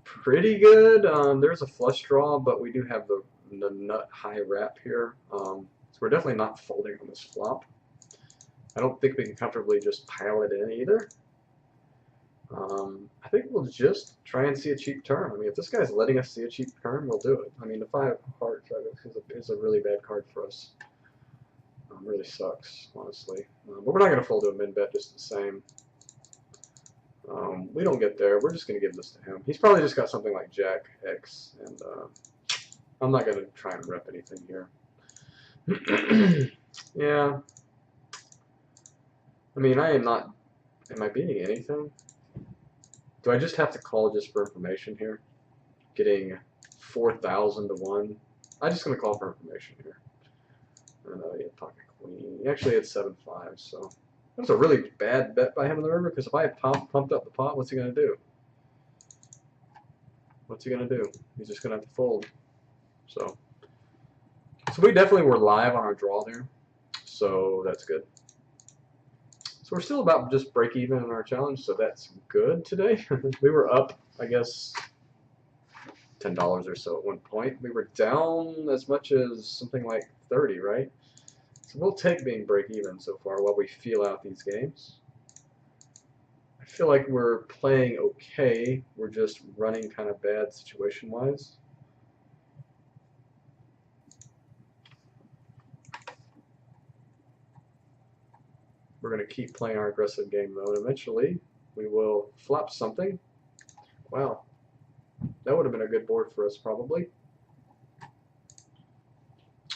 pretty good. There's a flush draw, but we do have the nut high wrap here. So we're definitely not folding on this flop. I don't think we can comfortably just pile it in either. I think we'll just try and see a cheap turn. I mean, if this guy's letting us see a cheap turn, we'll do it. I mean, the 5 of hearts is a really bad card for us. Really sucks, honestly. But we're not going to fold to a min bet just the same. We don't get there. We're just going to give this to him. He's probably just got something like Jack X, and I'm not going to try and rep anything here. Yeah. I mean, am I beating anything? Do I just have to call just for information here? Getting 4,000 to 1. I'm just going to call for information here. And yeah, pocket queen. Actually, it's 7-5, so that was a really bad bet by him in the river, because if I had pumped up the pot, what's he going to do? What's he going to do? He's just going to have to fold. So we definitely were live on our draw there, so that's good. So we're still about just break even in our challenge, so that's good today. We were up, I guess, $10 or so at one point. We were down as much as something like 30, right? So we'll take being break even so far while we feel out these games. I feel like we're playing okay. We're just running kind of bad situation-wise. We're going to keep playing our aggressive game, though, and eventually we will flop something. Wow. That would have been a good board for us, probably.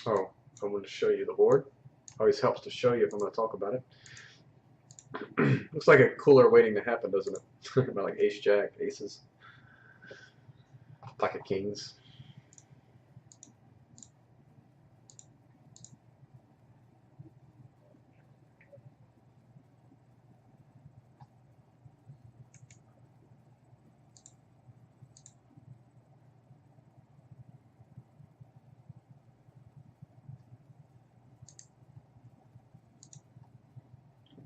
Oh, I'm going to show you the board. Always helps to show you if I'm going to talk about it. Looks like a cooler waiting to happen, doesn't it? About like ace jack, aces, pocket kings.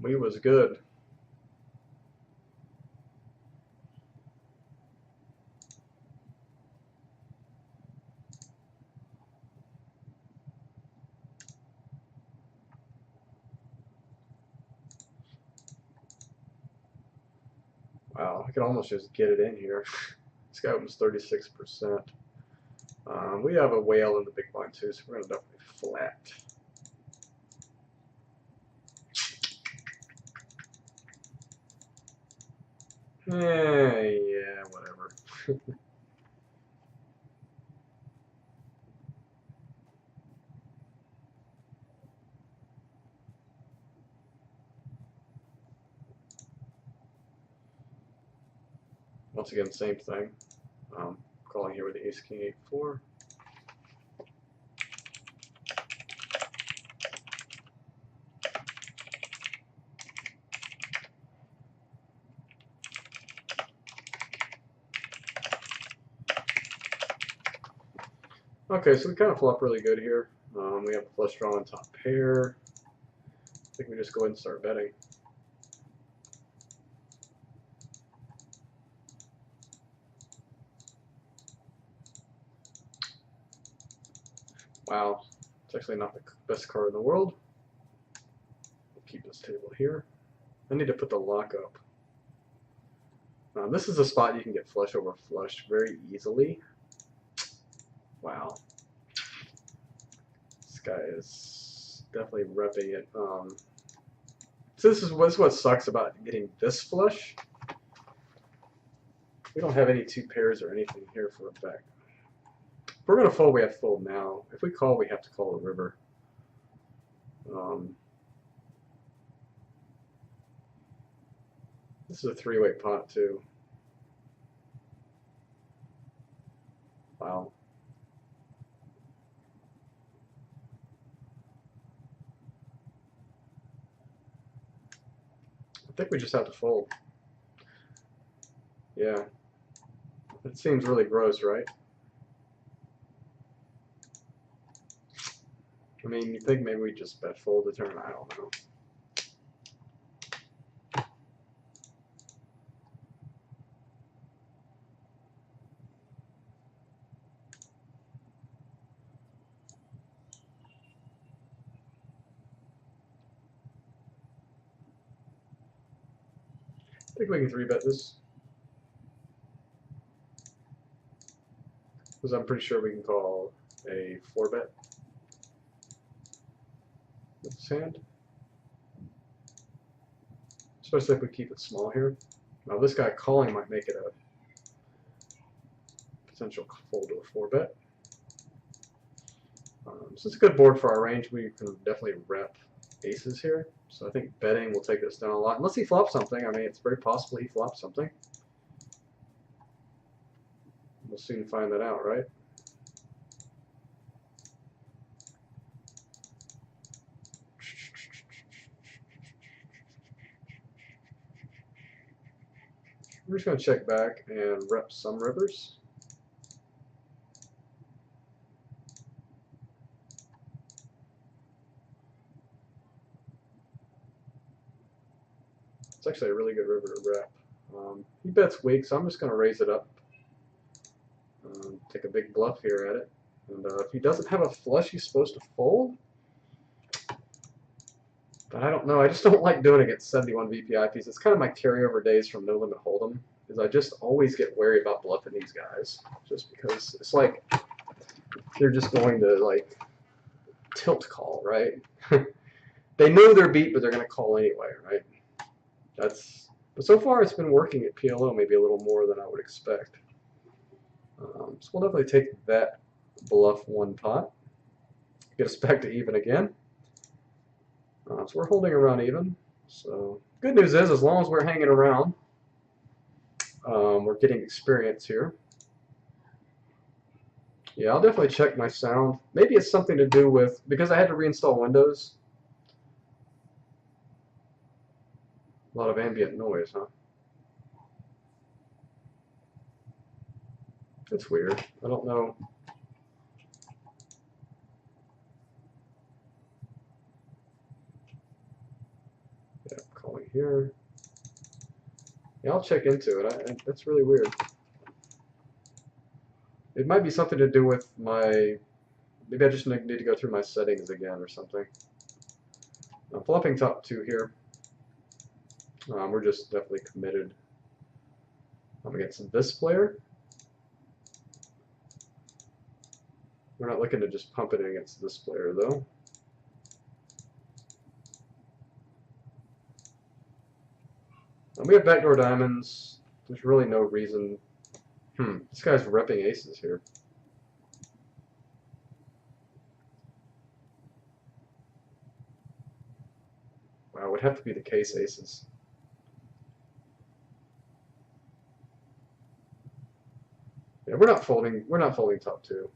We was good. Wow, I could almost just get it in here. This guy opens 36%. We have a whale in the big blind too, so we're going to definitely flat. Yeah, whatever. Once again, same thing. Calling here with the ace, king, 8, 4. Okay, so we kind of flop really good here. We have a flush draw on top pair. I think we just go ahead and start betting. Wow, it's actually not the best card in the world. We'll keep this table here. I need to put the lock up. This is a spot you can get flush over flush very easily. Wow. This guy is definitely repping it. So this is what sucks about getting this flush. We don't have any 2 pairs or anything here for effect. If we're going to fold, we have to fold now. If we call, we have to call the river. This is a 3-way pot too. Wow. I think we just have to fold. Yeah. It seems really gross, right? I mean, you think maybe we just bet fold the turn? I don't know. I think we can 3-bet this. Because I'm pretty sure we can call a 4-bet with this hand. Especially if we keep it small here. Now this guy calling might make it a potential fold to a 4-bet. So it's a good board for our range. We can definitely rep aces here. So I think betting will take this down a lot. Unless he flops something. I mean, it's very possible he flops something. We'll soon find that out, right? We're just going to check back and rep some rivers. It's actually a really good river to rep. He bets weak, so I'm just going to raise it up. Take a big bluff here at it. And if he doesn't have a flush, he's supposed to fold. But I don't know. I just don't like doing it against 71 VPIPs. It's kind of my carryover days from No Limit Hold'em. Is I just always get wary about bluffing these guys. Just because it's like they're just going to like tilt call, right? They know they're beat, but they're going to call anyway, right? But so far it's been working at PLO maybe a little more than I would expect. So we'll definitely take that bluff 1 pot. Get us back to even again. So we're holding around even. So good news is, as long as we're hanging around, we're getting experience here. Yeah, I'll definitely check my sound. Maybe it's something to do with, because I had to reinstall Windows. A lot of ambient noise, huh? It's weird. I don't know. Yeah, calling here. Yeah, I'll check into it. That's really weird. It might be something to do with my... Maybe I just need to go through my settings again or something. I'm flopping top 2 here. We're just definitely committed. against this player. We're not looking to just pump it against this player, though. And we have backdoor diamonds. There's really no reason. This guy's repping aces here. Wow, it would have to be the case aces. Yeah, we're not folding. We're not folding top two.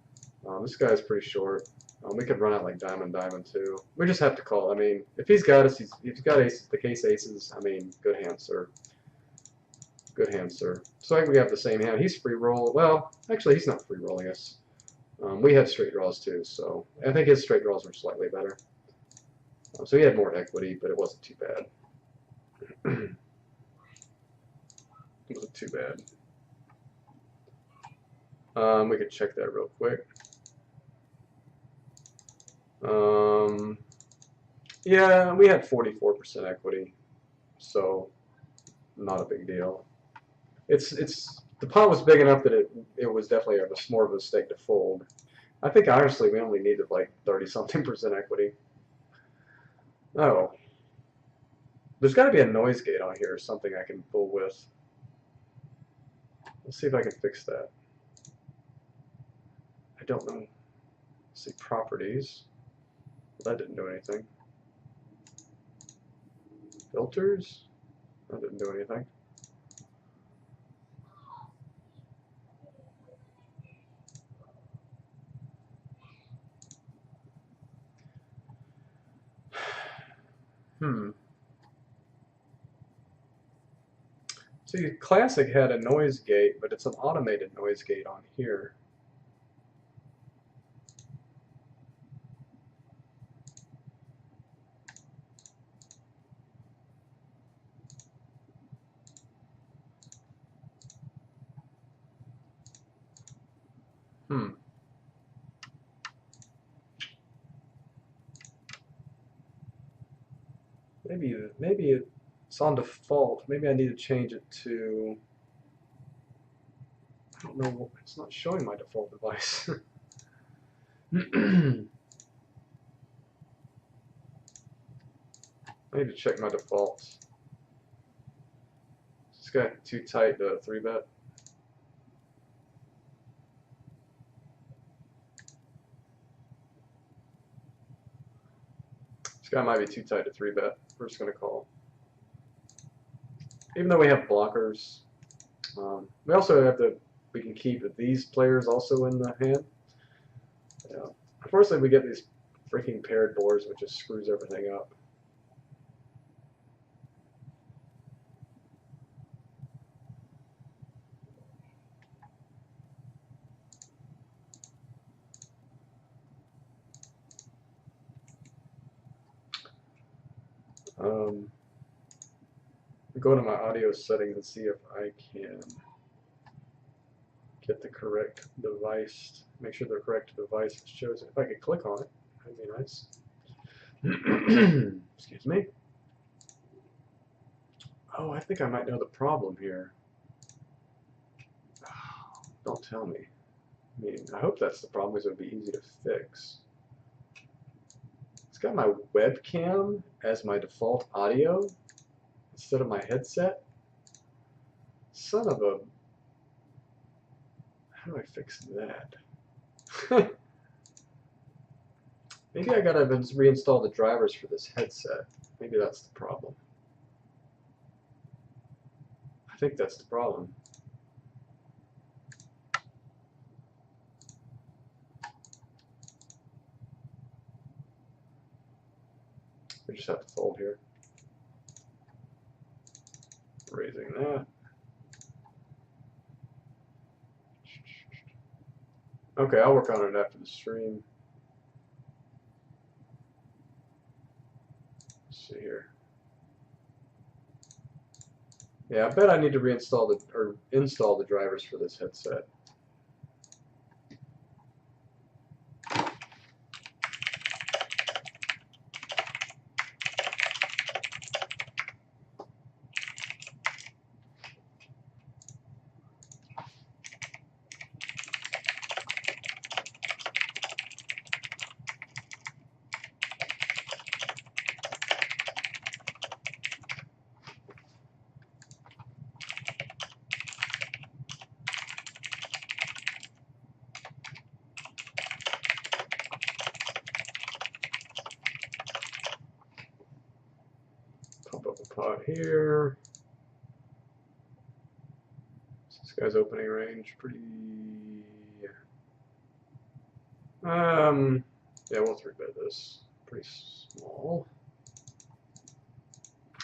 This guy's pretty short. We could run out like diamond, diamond too. We just have to call. I mean, if he's got us, if he's got aces, the case aces. I mean, good hand, sir. Good hand, sir. So I think we have the same hand. He's free roll. Well, actually, he's not free rolling us. We had straight draws too, so I think his straight draws were slightly better. So he had more equity, but it wasn't too bad. It wasn't too bad. We could check that real quick. Yeah, we had 44% equity, so not a big deal. The pot was big enough that it was definitely more of a mistake to fold. I think honestly we only needed like 30-something% equity. Oh, there's got to be a noise gate on here or something I can fool with. Let's see if I can fix that. I don't know. Let's see, properties. Well, that didn't do anything. Filters. That didn't do anything. See, Classic had a noise gate, but it's an automated noise gate on here. Maybe it's on default. Maybe I need to change it to. I don't know. It's not showing my default device. I need to check my defaults. It's got too tight to 3-bet. This guy might be too tight to 3-bet. We're just going to call. Even though we have blockers, we also have we can keep these players also in the hand. Yeah. Unfortunately, we get these freaking paired boards, which just screws everything up. Go to my audio settings and see if I can get the correct device. Make sure the correct device shows it. If I could click on it, that'd be nice. Excuse me. Oh, I think I might know the problem here. Oh, don't tell me. I mean, I hope that's the problem, because it would be easy to fix. It's got my webcam as my default audio instead of my headset. Son of a... How do I fix that? Maybe I gotta reinstall the drivers for this headset. Maybe that's the problem. I think that's the problem. We just have to fold here. Raising that. Okay, I'll work on it after the stream. Let's see here. Yeah, I bet I need to reinstall install the drivers for this headset. pot here. This guy's opening range pretty. Yeah, we'll 3-bet this. Pretty small.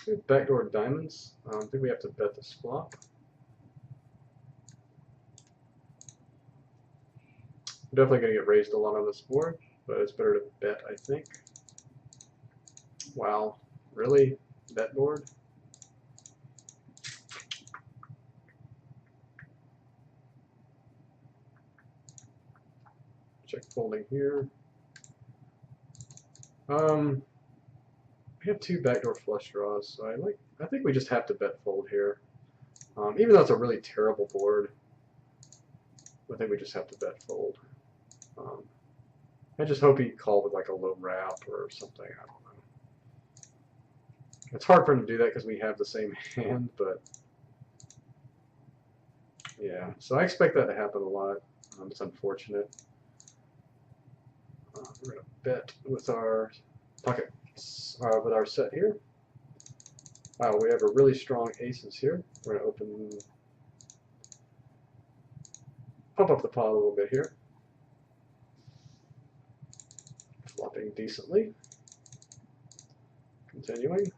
We have backdoor diamonds. I think we have to bet this flop. We're definitely going to get raised a lot on this board, but it's better to bet, I think. Wow, really? Bet board? Check folding here. We have 2 backdoor flush draws, so I think we just have to bet fold here. Even though it's a really terrible board, I think we just have to bet fold. I just hope he called with like a low wrap or something. I don't know. It's hard for him to do that because we have the same hand, but yeah. So I expect that to happen a lot. It's unfortunate. We're gonna bet with our pocket, with our set here. Wow, we have a really strong aces here. We're gonna pump up the pot a little bit here. Flopping decently. Continuing.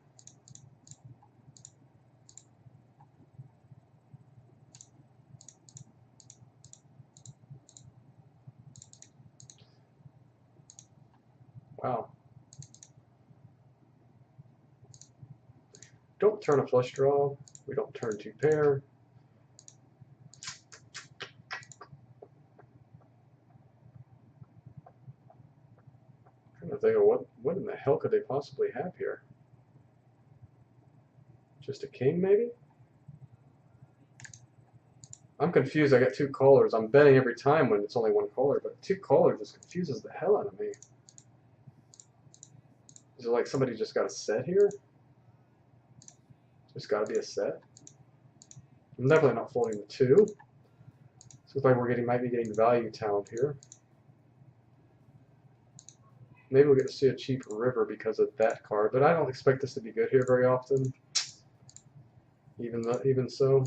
Wow. Don't turn a flush draw. We don't turn 2 pair. I'm trying to think of what in the hell could they possibly have here? Just a king, maybe? I'm confused. I got 2 callers. I'm betting every time when it's only 1 caller, but 2 callers just confuses the hell out of me. Is it like somebody just got a set here? There's got to be a set. I'm definitely not folding the 2. Looks like might be getting value talent here. Maybe we'll get to see a cheap river because of that card, but I don't expect this to be good here very often. Even so.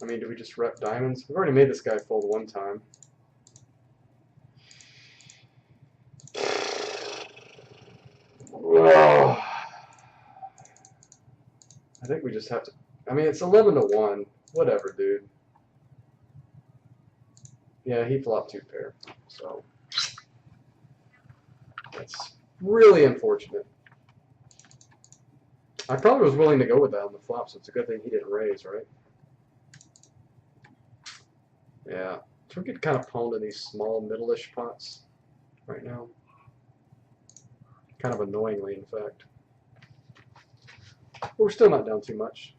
I mean, do we just rep diamonds? We've already made this guy fold 1 time. Oh. I think we just have to. I mean, it's 11-1. Whatever, dude. Yeah, he flopped 2 pair. So that's really unfortunate. I probably was willing to go with that on the flop, so it's a good thing he didn't raise, right? Yeah. So we're getting kind of pwned in these small, middle-ish pots right now. Kind of annoyingly, in fact. But we're still not down too much.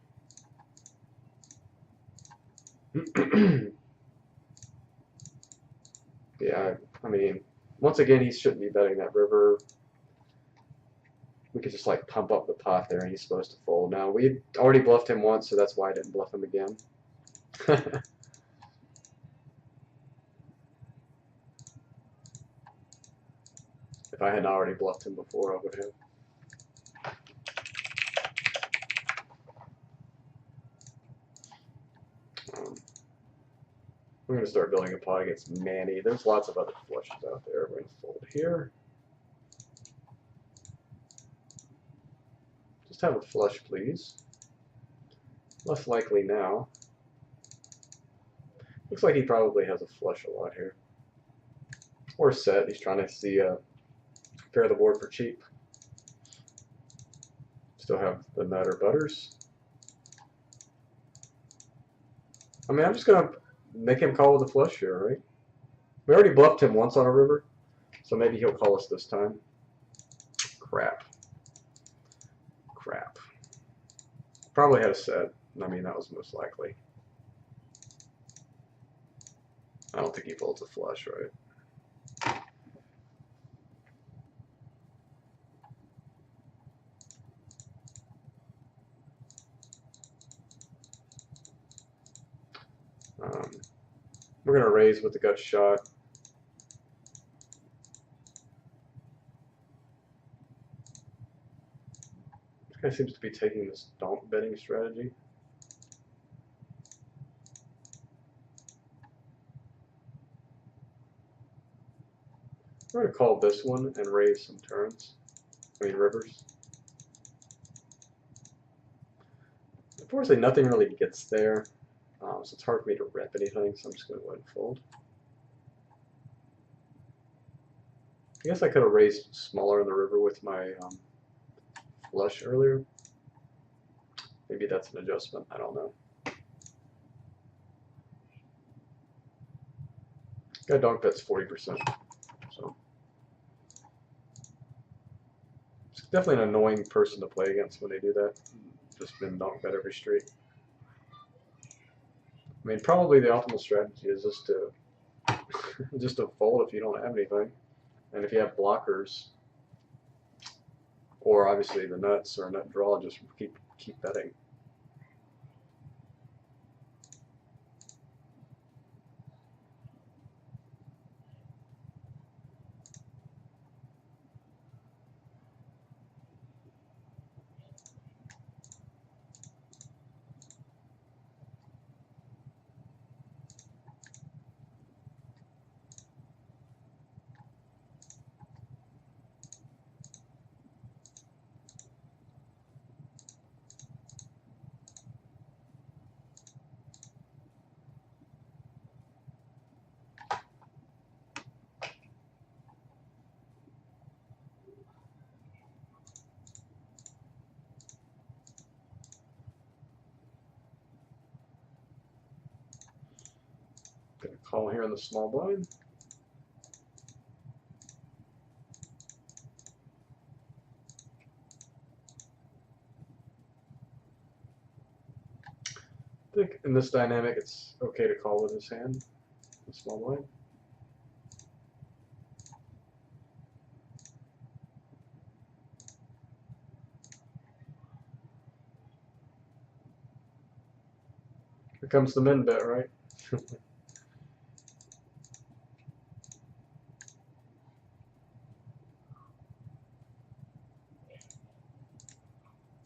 Yeah, I mean, once again, he shouldn't be betting that river. We could just like pump up the pot there and he's supposed to fold. Now, we already bluffed him once, so that's why I didn't bluff him again. If I had already bluffed him before, I would have. We're going to start building a pot against Manny. There's lots of other flushes out there. We're going to fold here. Just have a flush, please. Less likely now. Looks like he probably has a flush a lot here. Or a set. He's trying to see pair the board for cheap. Still have the nut or butters. I mean, I'm just going to make him call with a flush here, right? We already bluffed him once on a river, so maybe he'll call us this time. Crap. Crap. Probably had a set. I mean, that was most likely. I don't think he folds a flush, right? We're going to raise with the gut shot. Guy seems to be taking this donk betting strategy. I'm going to call this one and raise some turns. I mean rivers. Unfortunately, nothing really gets there, so it's hard for me to rep anything, so I'm just going to go ahead and fold. I guess I could have raised smaller in the river with my flush earlier. Maybe that's an adjustment, I don't know. Guy donk bets 40%, so it's definitely an annoying person to play against when they do that. Just been donk bet every street. I mean, probably the optimal strategy is just to just to fold if you don't have anything, and if you have blockers, or obviously the nuts or a nut draw, just keep betting. Gonna call here in the small blind. I think in this dynamic it's okay to call with his hand, the small blind. Here comes the min bet, right?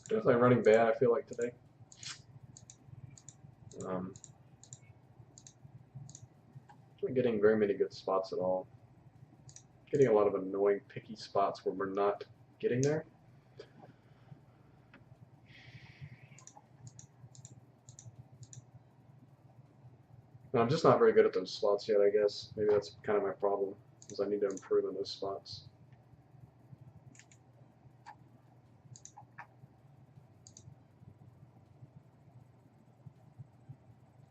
Definitely running bad, I feel like, today. Not getting very many good spots at all. Getting a lot of annoying, picky spots where we're not getting there. And I'm just not very good at those spots yet, I guess. Maybe that's kind of my problem, is I need to improve on those spots.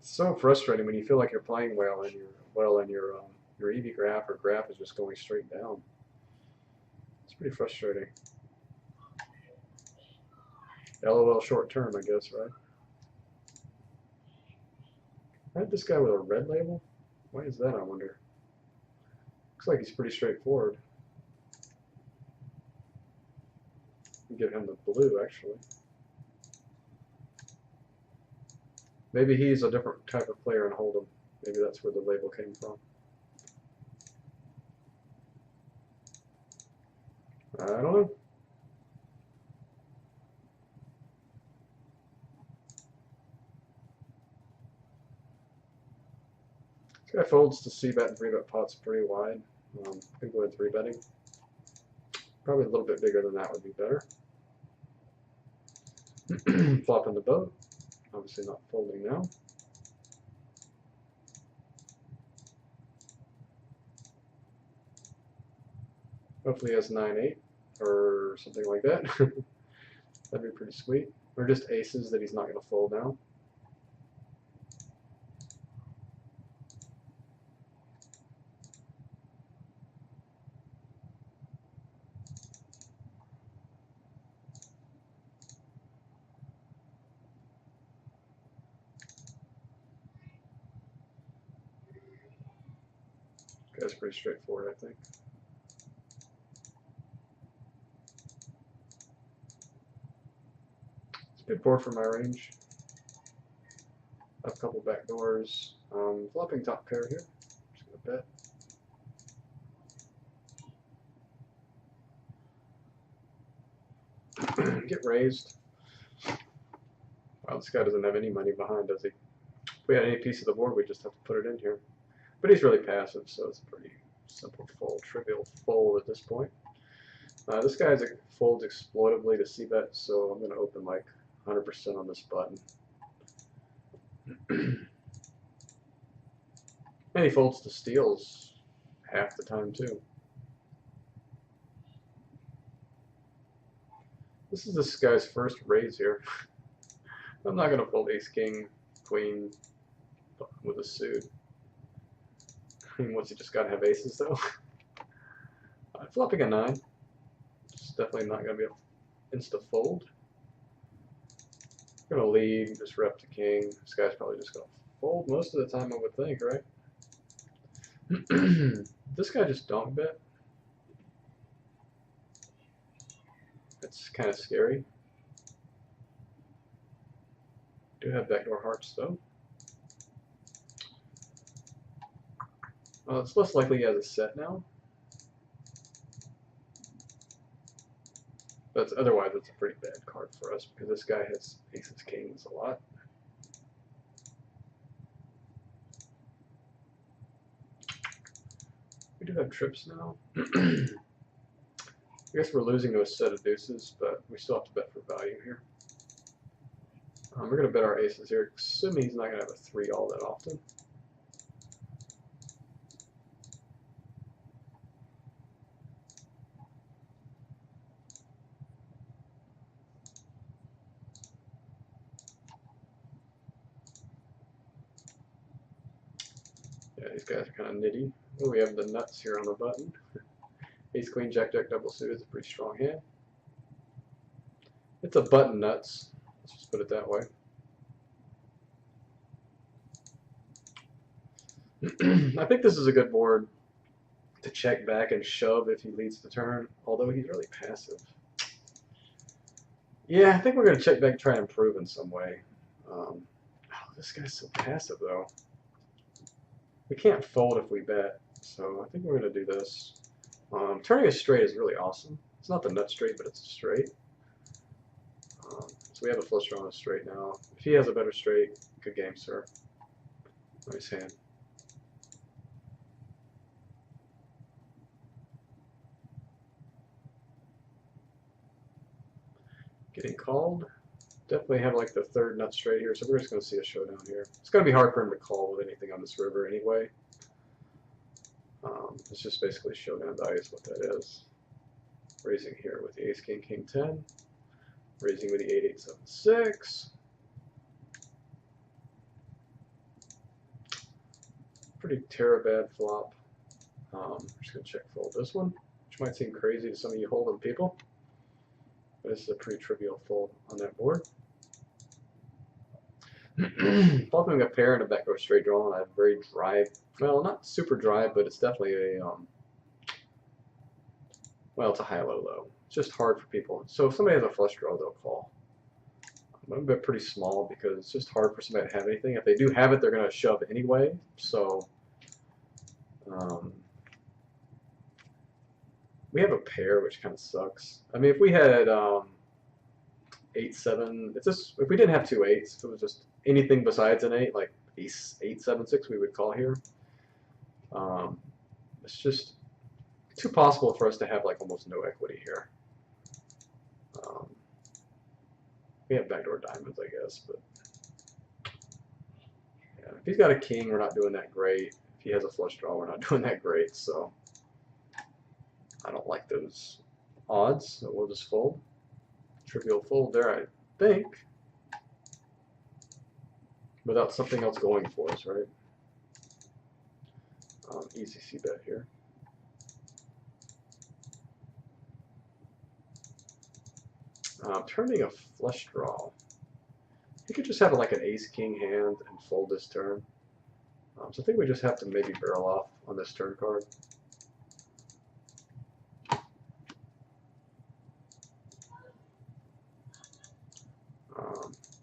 It's so frustrating when you feel like you're playing well and your EV graph or graph is just going straight down. It's pretty frustrating. LOL short term, I guess, right? I had this guy with a red label. Why is that, I wonder? Looks like he's pretty straightforward. I'll give him the blue, actually. Maybe he's a different type of player in Hold'em. Maybe that's where the label came from. I don't know. This guy folds to C-bet and 3-bet pots pretty wide. Could go with 3-betting. Probably a little bit bigger than that would be better. Flopping the boat. Obviously not folding now. Hopefully he has 9-8 or something like that. That'd be pretty sweet. Or just aces that he's not going to fold now. That's pretty straightforward, I think. It's a good board for my range. I have a couple back doors. Flopping top pair here. Just gonna bet. Get raised. Wow, this guy doesn't have any money behind, does he? If we had any piece of the board, we just have to put it in here. But he's really passive, so it's a pretty simple fold, trivial fold at this point. This guy's folds exploitably to c-bet, so I'm going to open like 100% on this button. And he folds to steals half the time too. This is this guy's first raise here. I'm not going to fold ace, king, queen with a suit. I mean, what's he just got to have aces though? Flopping a 9. It's definitely not going to be an insta fold. I'm going to lead, just rep to king. This guy's probably just going to fold most of the time, I would think, right? This guy just donk bet. That's kind of scary. Do have backdoor hearts though. It's less likely he has a set now. But otherwise, it's a pretty bad card for us because this guy has aces, kings a lot. We do have trips now. I guess we're losing to a set of deuces, but we still have to bet for value here. We're going to bet our aces here, assuming he's not going to have a 3 all that often. Yeah, these guys are kind of nitty. Oh, we have the nuts here on the button. Ace, queen, jack, jack, double suited is a pretty strong hand. It's a button nuts. Let's just put it that way. I think this is a good board to check back and shove if he leads the turn, although he's really passive. Yeah, I think we're going to check back and try and improve in some way. Oh, this guy's so passive, though. We can't fold if we bet, so I think we're going to do this. Turning a straight is really awesome. It's not the nut straight, but it's a straight. So we have a flush draw on a straight now. If he has a better straight, good game, sir. Nice hand. Getting called. Definitely have like the third nut straight here, so we're just going to see a showdown here. It's going to be hard for him to call with anything on this river anyway. It's just basically showdown value is what that is. Raising here with the ace, king, king 10. Raising with the 8, 8, 7, 6. Pretty bad flop. I'm just going to check fold this one, which might seem crazy to some of you hold'em people. But this is a pretty trivial fold on that board. Flopping a pair and a backdoor straight draw on a very dry, well, not super dry, but it's definitely a, well, it's a high-low-low. It's just hard for people. So if somebody has a flush draw, they'll call. I'm going to bet pretty small because it's just hard for somebody to have anything. If they do have it, they're going to shove anyway. So we have a pair, which kind of sucks. I mean, if we had 8, 7, if we didn't have 2 8s, if it was just anything besides an 8, like ace 8, 7, 6, we would call here. It's just too possible for us to have like almost no equity here. We have backdoor diamonds, I guess, but yeah, if he's got a king, we're not doing that great. If he has a flush draw, we're not doing that great. So I don't like those odds, so we'll just fold. Trivial fold there, I think, without something else going for us, right? Easy c-bet here. Turning a flush draw. You could just have like an ace-king hand and fold this turn. So I think we just have to maybe barrel off on this turn card.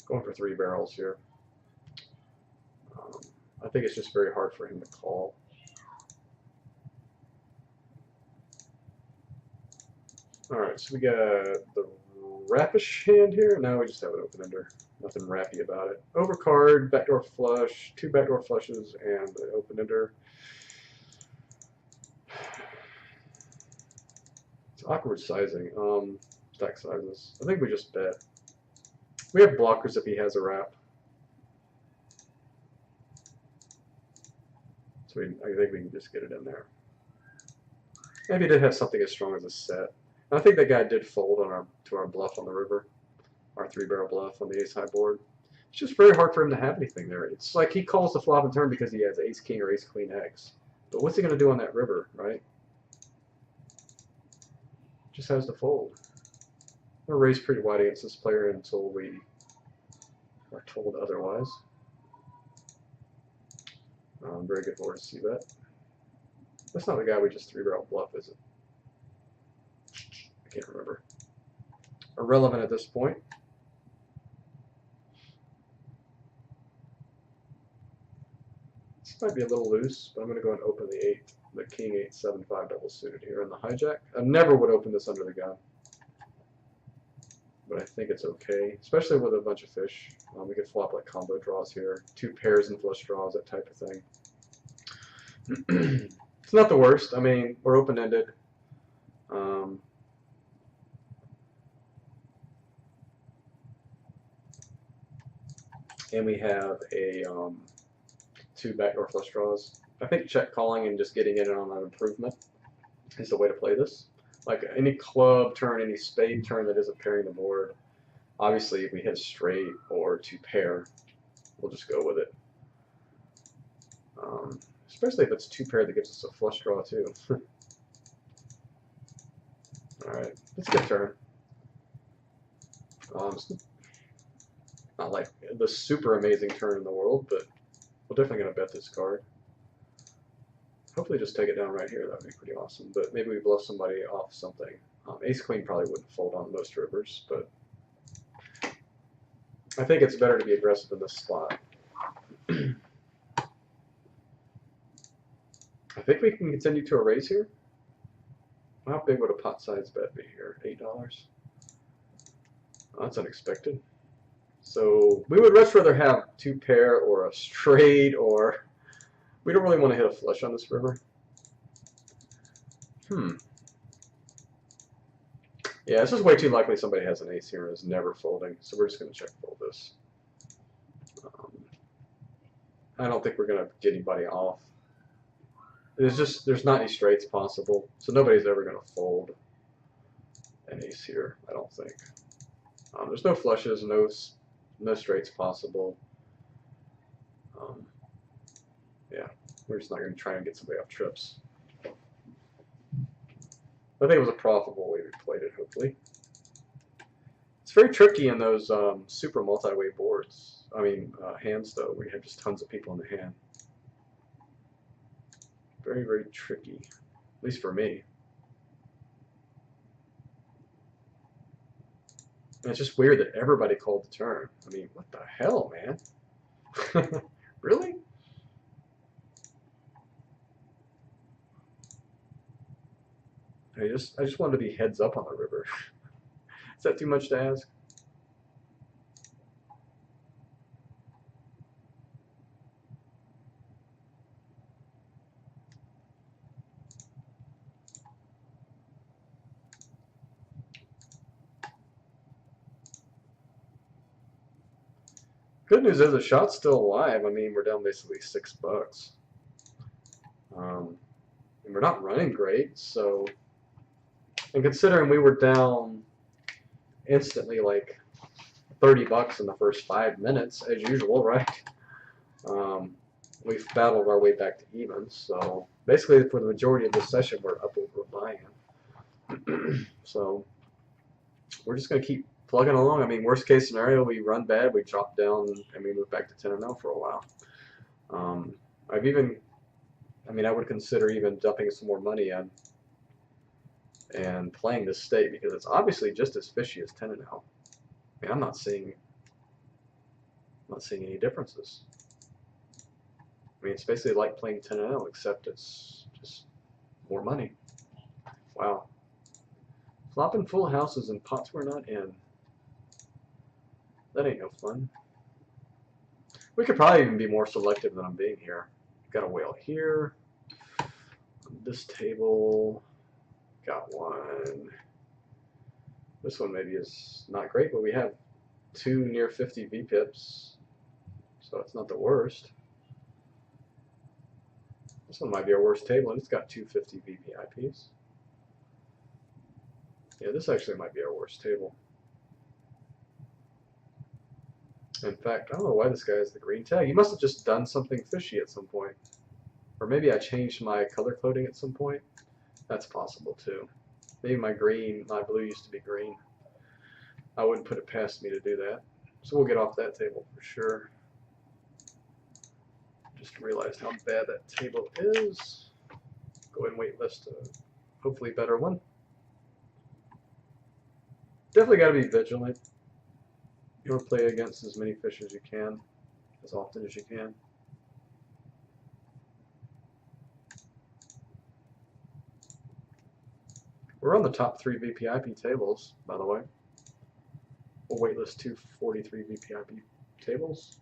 Going for 3 barrels here. I think it's just very hard for him to call. Alright, so we got the rappish hand here? No, we just have an open-ender. Nothing rappy about it. Overcard, backdoor flush, 2 backdoor flushes, and an open-ender. It's awkward sizing. Stack sizes. I think we just bet. We have blockers if he has a wrap. So I think we can just get it in there. Maybe he did have something as strong as a set. And I think that guy did fold on to our bluff on the river. Our 3-barrel bluff on the ace-high board. It's just very hard for him to have anything there. It's like he calls the flop and turn because he has ace-king or ace-queen X. But what's he going to do on that river, right? Just has to fold. We're raised pretty wide against this player until we are told otherwise. Very good board to see that. That's not the guy we just 3-barrel bluff, is it? I can't remember. Irrelevant at this point. This might be a little loose, but I'm going to go and open the king 8-7-5 double suited here in the hijack. I never would open this under the gun, but I think it's okay, especially with a bunch of fish. We could flop like combo draws here, 2 pairs and flush draws, that type of thing. It's not the worst. I mean, we're open-ended. And we have a 2 backdoor flush draws. I think check calling and just getting in on an improvement is the way to play this. Like any club turn, any spade turn that isn't pairing the board. Obviously, if we hit straight or 2 pair, we'll just go with it. Especially if it's 2 pair that gives us a flush draw too. Alright, let's get a turn. It's not like the super amazing turn in the world, but we're definitely going to bet this card. Hopefully just take it down right here. That would be pretty awesome. But maybe we bluff somebody off something. Ace-queen probably wouldn't fold on most rivers, but I think it's better to be aggressive in this spot. I think we can continue to a raise here. How big would a pot size bet be here? $8? Oh, that's unexpected. So we would much rather have 2 pair or a straight, or we don't really want to hit a flush on this river. Yeah, it's just way too likely somebody has an ace here and is never folding, so we're just going to check fold this. I don't think we're going to get anybody off. There's not any straights possible, so nobody's ever going to fold an ace here, I don't think. There's no flushes, no straights possible. Yeah, we're just not going to try and get somebody off trips. I think it was a profitable way we played it, hopefully. It's very tricky in those super multi-way boards. I mean, hands, though, where you have just tons of people in the hand. Very, very tricky, at least for me. And it's just weird that everybody called the turn. I mean, what the hell, man? Really? I just wanted to be heads up on the river. Is that too much to ask? Good news is the shot's still alive. I mean, we're down basically $6. And we're not running great, so... And considering we were down instantly like $30 in the first 5 minutes, as usual, right? We've battled our way back to even, so basically for the majority of this session we're up over buy-in. So we're just going to keep plugging along. I mean, worst case scenario, we run bad, we drop down, and we move back to 10-0 for a while. I would consider even dumping some more money in and playing this state because it's obviously just as fishy as 10-0. I mean, I'm not seeing any differences. I mean, it's basically like playing 10-0, except it's just more money. Wow. Flopping full houses in pots we're not in. That ain't no fun. We could probably even be more selective than I'm being here. Got a whale here. This table, got one. This one maybe is not great, but we have two near 50 VPIPs, so it's not the worst. This one might be our worst table, and it's got 250 VPIPs. Yeah, this actually might be our worst table. In fact, I don't know why this guy has the green tag. He must have just done something fishy at some point. Or maybe I changed my color coding at some point. That's possible too. Maybe my blue used to be green. I wouldn't put it past me to do that. So we'll get off that table for sure. Just realized how bad that table is. Go ahead and waitlist a hopefully better one. Definitely got to be vigilant. You want to play against as many fish as you can, as often as you can. We're on the top 3 VPIP tables, by the way. We'll waitlist 243 VPIP tables.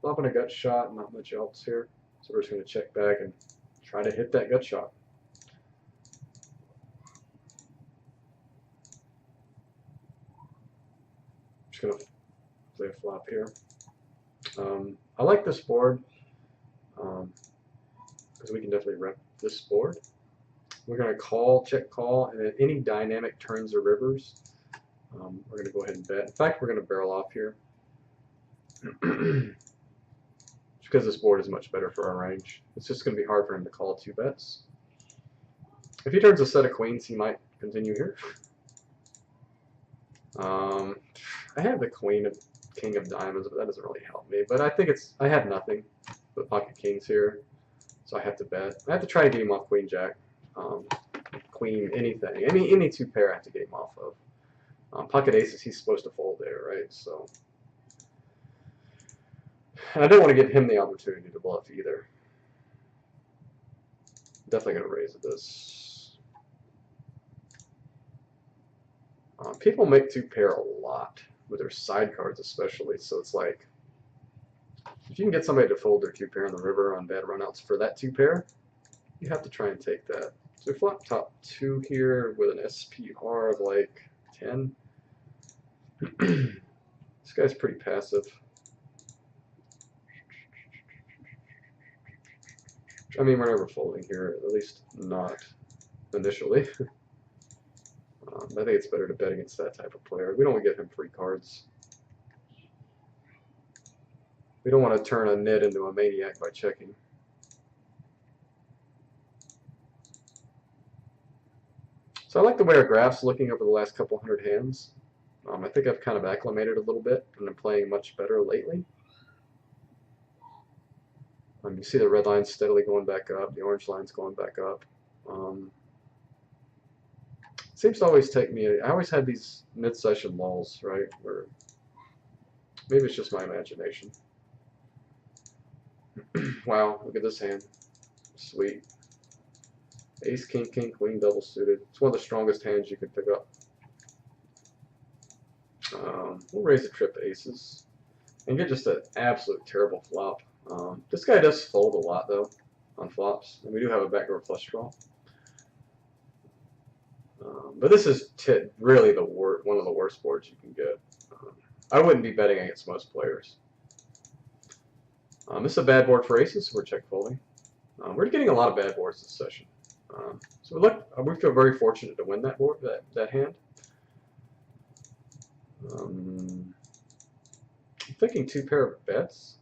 Flopping a gut shot, not much else here. So we're just going to check back and try to hit that gut shot. Just going to play a flop here. I like this board because we can definitely rep this board. We're going to call, check call, and at any dynamic turns or rivers, we're going to go ahead and bet. In fact, we're going to barrel off here. Because this board is much better for our range. It's just going to be hard for him to call 2 bets. If he turns a set of queens, he might continue here. I have the king of diamonds, but that doesn't really help me. But I think I have nothing but pocket kings here, so I have to bet. I have to try to get him off queen jack, queen anything. Any 2 pair I have to get him off of. Pocket aces, he's supposed to fold there, right? So. And I don't want to give him the opportunity to bluff either. Definitely going to raise this. People make 2 pair a lot, with their side cards especially, so it's like, if you can get somebody to fold their 2 pair in the river on bad runouts for that 2 pair, you have to try and take that. So we flop top 2 here with an SPR of like 10. This guy's pretty passive. I mean, we're never folding here, at least not initially. I think it's better to bet against that type of player. We don't want to give him free cards. We don't want to turn a nit into a maniac by checking. So I like the way our graph's looking over the last couple hundred hands. I think I've kind of acclimated a little bit, and I'm playing much better lately. You see the red line's steadily going back up, the orange line's going back up. Seems to always take me, I always had these mid-session lulls, right, where maybe it's just my imagination. Wow, look at this hand. Sweet. Ace, king, king, queen, double suited. It's one of the strongest hands you can pick up. We'll raise the trip aces and get just an absolute terrible flop. This guy does fold a lot though on flops, and we do have a backdoor flush draw. But this is really one of the worst boards you can get. I wouldn't be betting against most players. This is a bad board for aces, so we're check folding. We're getting a lot of bad boards this session. So we feel very fortunate to win that board, that hand. I'm thinking 2 pair of bets.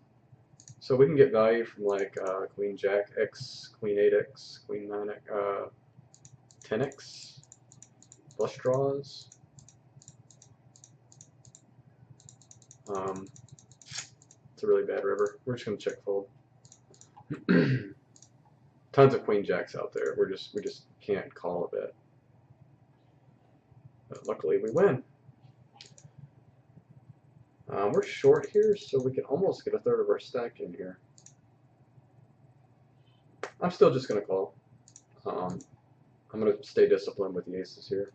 So we can get value from like queen jack x, queen 8x, queen 9x, 10x, flush draws. It's a really bad river. We're just gonna check fold. Tons of queen jacks out there. We just can't call a bet. But luckily we win. We're short here, so we can almost get a third of our stack in here. I'm still just going to call. I'm going to stay disciplined with the aces here.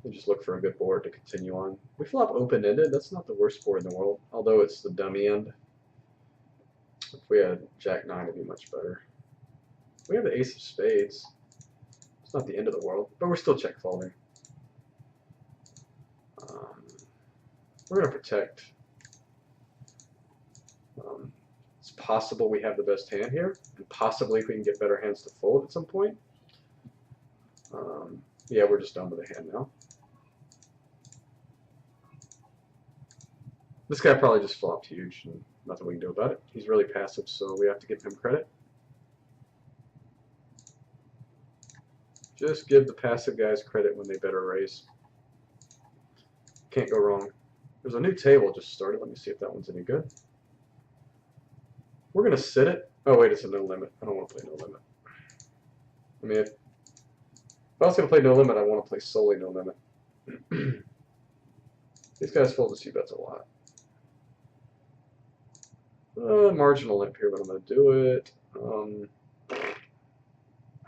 We just look for a good board to continue on. We flop open-ended. That's not the worst board in the world, although it's the dummy end. If we had Jack-9, it'd be much better. We have the Ace of Spades. It's not the end of the world, but we're still check folding. We're going to protect. It's possible we have the best hand here, and possibly if we can get better hands to fold at some point. Yeah, we're just done with the hand now. This guy probably just flopped huge, and nothing we can do about it. He's really passive, so we have to give him credit. Just give the passive guys credit when they better raise. Can't go wrong. There's a new table just started. Let me see if that one's any good. We're going to sit it. Oh, wait, it's a no limit. I don't want to play no limit. I mean, if I was going to play no limit, I want to play solely no limit. These guys fold the C-bets a lot. Marginal limp here, but I'm going to do it.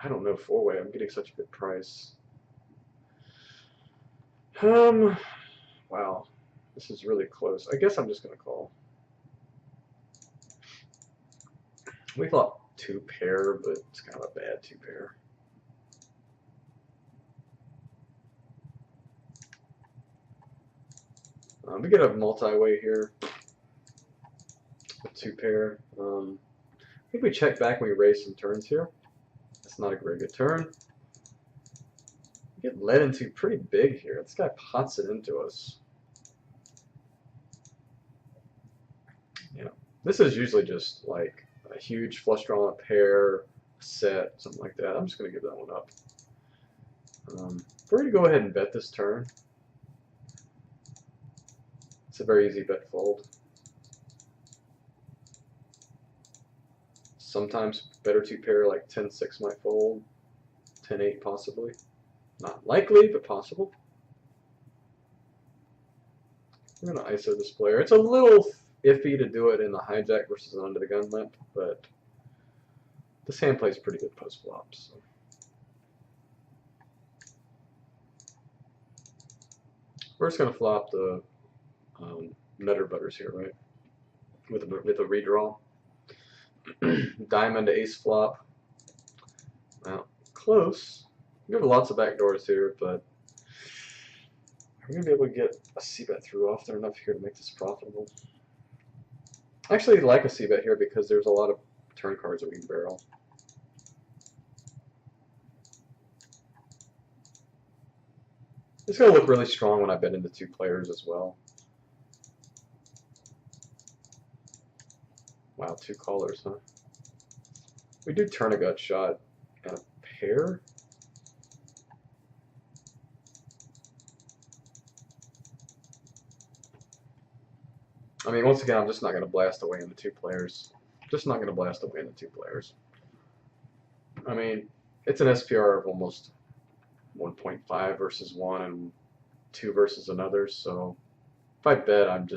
I don't know, four-way. I'm getting such a good price. Wow. This is really close. I guess I'm just going to call. We thought two pair, but it's kind of a bad two pair. We get a multi-way here. A two pair. I think we check back when we raise some turns here. That's not a very good turn. We get led into pretty big here. This guy pots it into us. Yeah. This is usually just like a huge flush draw on a pair, set, something like that. I'm just going to give that one up. We're going to go ahead and bet this turn. It's a very easy bet fold. Sometimes better two pair like 10-6 might fold, 10-8 possibly. Not likely, but possible. We're going to ISO this player. It's a little iffy to do it in the hijack versus an under the gun limp, but this hand plays pretty good post flops. So. We're just going to flop the Nutter Butters here, right? With a redraw. Diamond to ace flop. Well, close. We have lots of backdoors here, but are we going to be able to get a c-bet through often enough here to make this profitable? I actually like a c-bet here because there's a lot of turn cards that we can barrel. It's going to look really strong when I bet into two players as well. Wow, two callers, huh? We do turn a gut shot and a pair. I mean, once again, I'm just not going to blast away into two players. Just not going to blast away into two players. I mean, it's an SPR of almost 1.5 versus one and 2 versus another, so if I bet, I think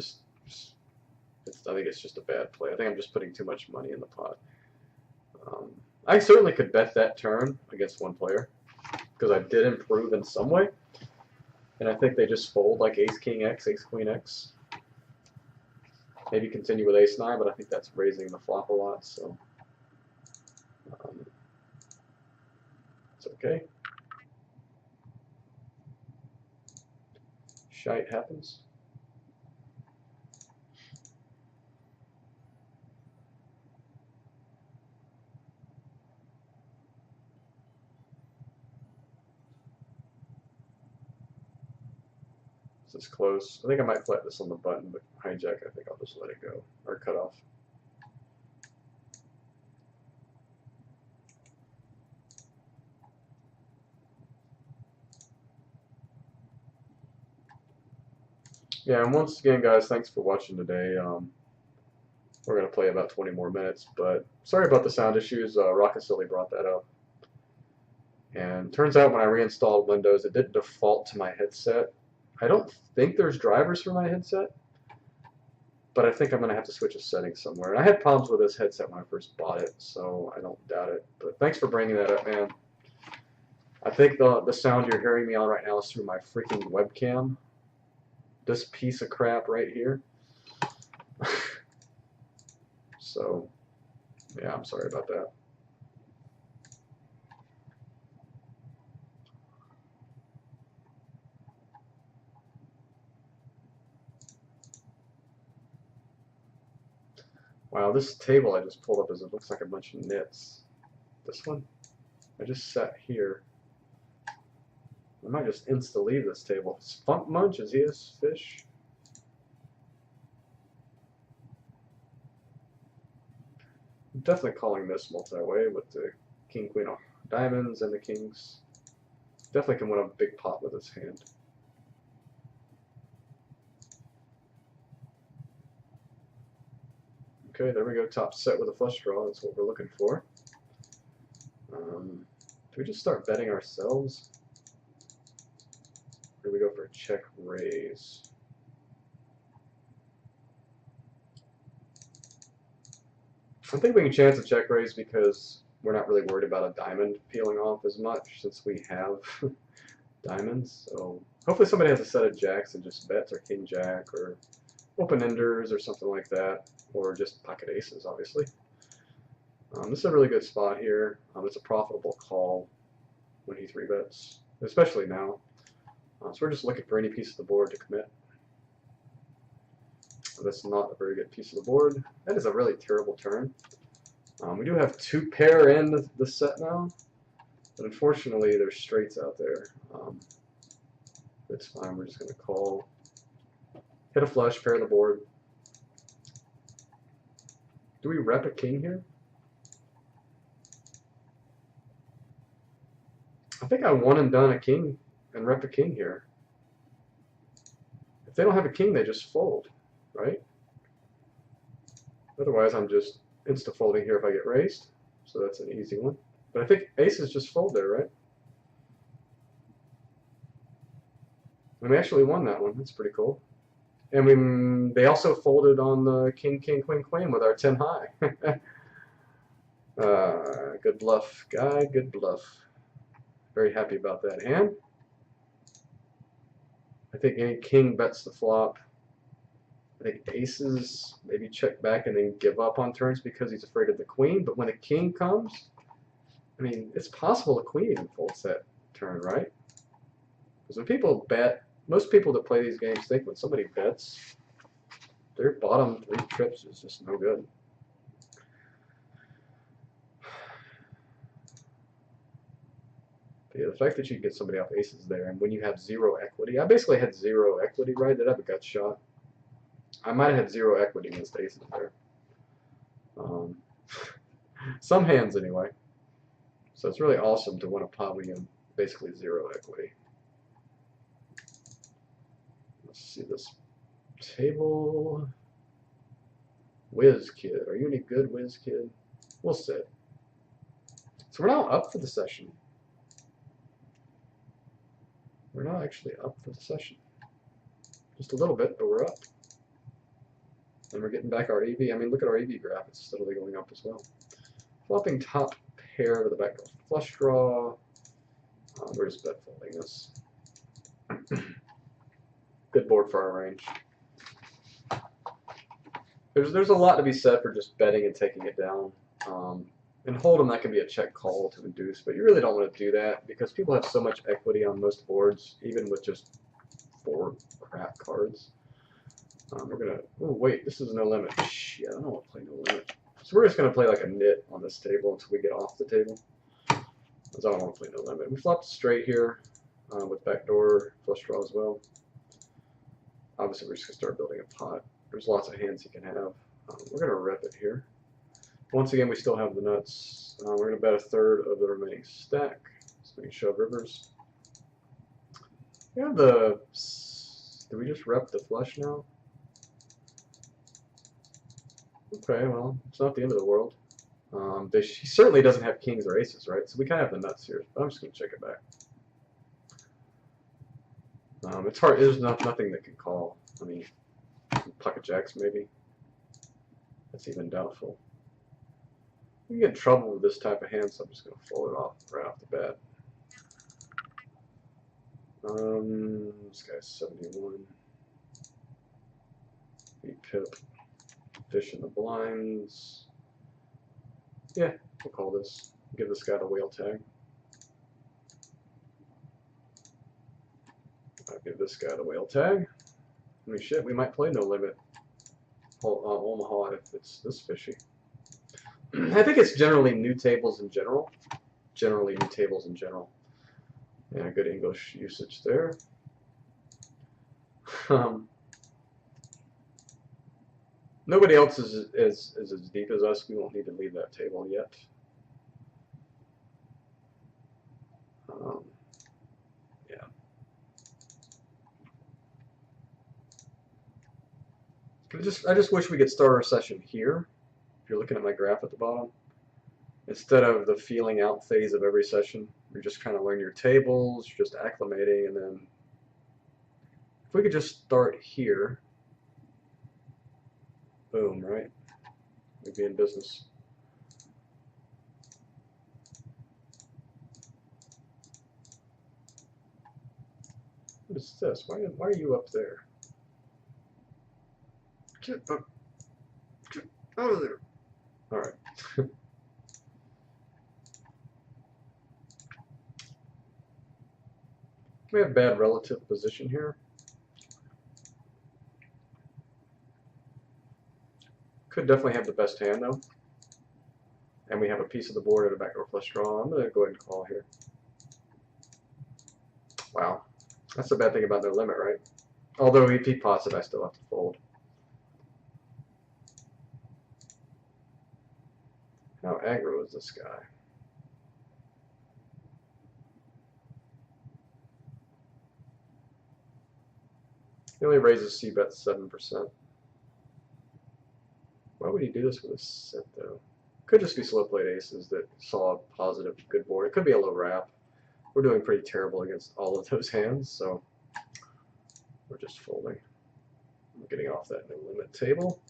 it's just a bad play. I think I'm just putting too much money in the pot. I certainly could bet that turn against one player because I did improve in some way, and I think they just fold like ace king x, ace queen x. Maybe continue with ace 9, but I think that's raising the flop a lot, so it's okay. Shite happens. This is close. I think I might flat this on the button, but hijack, I think I'll just let it go, or cut off. Yeah, and once again, guys, thanks for watching today. We're going to play about 20 more minutes, but sorry about the sound issues. Rocket Silly brought that up. And turns out when I reinstalled Windows, it didn't default to my headset. I don't think there's drivers for my headset, but I think I'm going to have to switch a setting somewhere. And I had problems with this headset when I first bought it, so I don't doubt it. But thanks for bringing that up, man. I think the sound you're hearing me on right now is through my freaking webcam. This piece of crap right here. So, yeah, I'm sorry about that. Wow, this table I just pulled up it looks like a bunch of nits. This one, I just sat here. I might just insta-leave this table. Spunk Munch, is he a fish? I'm definitely calling this multi-way with the king, queen of diamonds and the kings. Definitely can win a big pot with his hand. Okay, there we go. Top set with a flush draw. That's what we're looking for. Do we just start betting ourselves? Or do we go for a check raise? I think we can chance a check raise because we're not really worried about a diamond peeling off as much since we have diamonds. So hopefully somebody has a set of jacks and just bets, or king jack, or open enders, or something like that, or just pocket aces, obviously. This is a really good spot here. It's a profitable call when he 3-bets, especially now. So we're just looking for any piece of the board to commit. That's not a very good piece of the board. That is a really terrible turn. We do have 2 pair in the set now, but unfortunately there's straights out there. It's fine, we're just going to call. Hit a flush, pair the board. Do we rep a king here? I think I one and done a king and rep a king here. If they don't have a king, they just fold, right? Otherwise, I'm just insta-folding here if I get raised. So that's an easy one. But I think aces just fold there, right? And we actually won that one. That's pretty cool. And they also folded on the king, king, queen, queen with our 10 high. Good bluff, guy. Good bluff. Very happy about that hand. I think any king bets the flop. I think aces maybe check back and then give up on turns because he's afraid of the queen. But when a king comes, I mean, it's possible the queen even folds that turn, right? Because when people bet, most people that play these games think when somebody bets, their bottom 3 trips is just no good. But yeah, the fact that you can get somebody off aces there, and when you have 0 equity, I basically had 0 equity, right? Did I have a gut shot? I might have had 0 equity against aces there. Some hands anyway. So it's really awesome to win a pot when you have basically 0 equity. Let's see this table. Whiz Kid. Are you any good, Whiz Kid? We'll sit. So we're now up for the session. We're not actually up for the session. Just a little bit, but we're up. And we're getting back our EV. I mean, look at our EV graph. It's steadily going up as well. Flopping top pair with a backdoor flush draw. We're just bet folding this. Good board for our range. There's a lot to be said for just betting and taking it down. And hold'em, that can be a check call to induce, but you really don't want to do that because people have so much equity on most boards, even with just 4 crap cards. We're gonna. Oh wait, this is no limit. Shit, I don't want to play no limit. So we're just gonna play like a nit on this table until we get off the table. Because I don't want to play no limit. We flopped straight here with backdoor flush draw as well. Obviously, we're just gonna start building a pot. There's lots of hands you can have. We're gonna rep it here. Once again, we still have the nuts. We're gonna bet a third of the remaining stack. So we can shove rivers. We have the. Do we just rep the flush now? Okay, well, it's not the end of the world. He certainly doesn't have kings or aces, right? So we kind of have the nuts here. But I'm just going to check it back. It's hard. There's nothing that can call. I mean, pocket jacks maybe. That's even doubtful. You get in trouble with this type of hand, so I'm just going to fold it off right off the bat. This guy's 71. Beat Pip. Fish in the blinds. Yeah, we'll call this. Give this guy the whale tag. I'll give this guy the whale tag. I mean, shit, we might play no limit Omaha if it's this fishy. I think it's generally new tables in general. Generally new tables in general. Yeah, good English usage there. Nobody else is as deep as us. We won't need to leave that table yet. Yeah. I just wish we could start our session here. If you're looking at my graph at the bottom, instead of the feeling out phase of every session, you're just kind of learning your tables, you're just acclimating, and then if we could just start here, boom, right? We'd be in business. What is this? Why are you up there? Get up. Get out of there. All right. We have bad relative position here. Could definitely have the best hand though. And we have a piece of the board at a backdoor flush draw. I'm going to go ahead and call here. Wow. That's the bad thing about no limit, right? Although if he pots it, I still have to fold. How aggro is this guy? He only raises C-bet 7%. Why would he do this with a set, though? Could just be slow played aces that saw a positive good board. It could be a low wrap. We're doing pretty terrible against all of those hands, so we're just folding. I'm getting off that no limit table.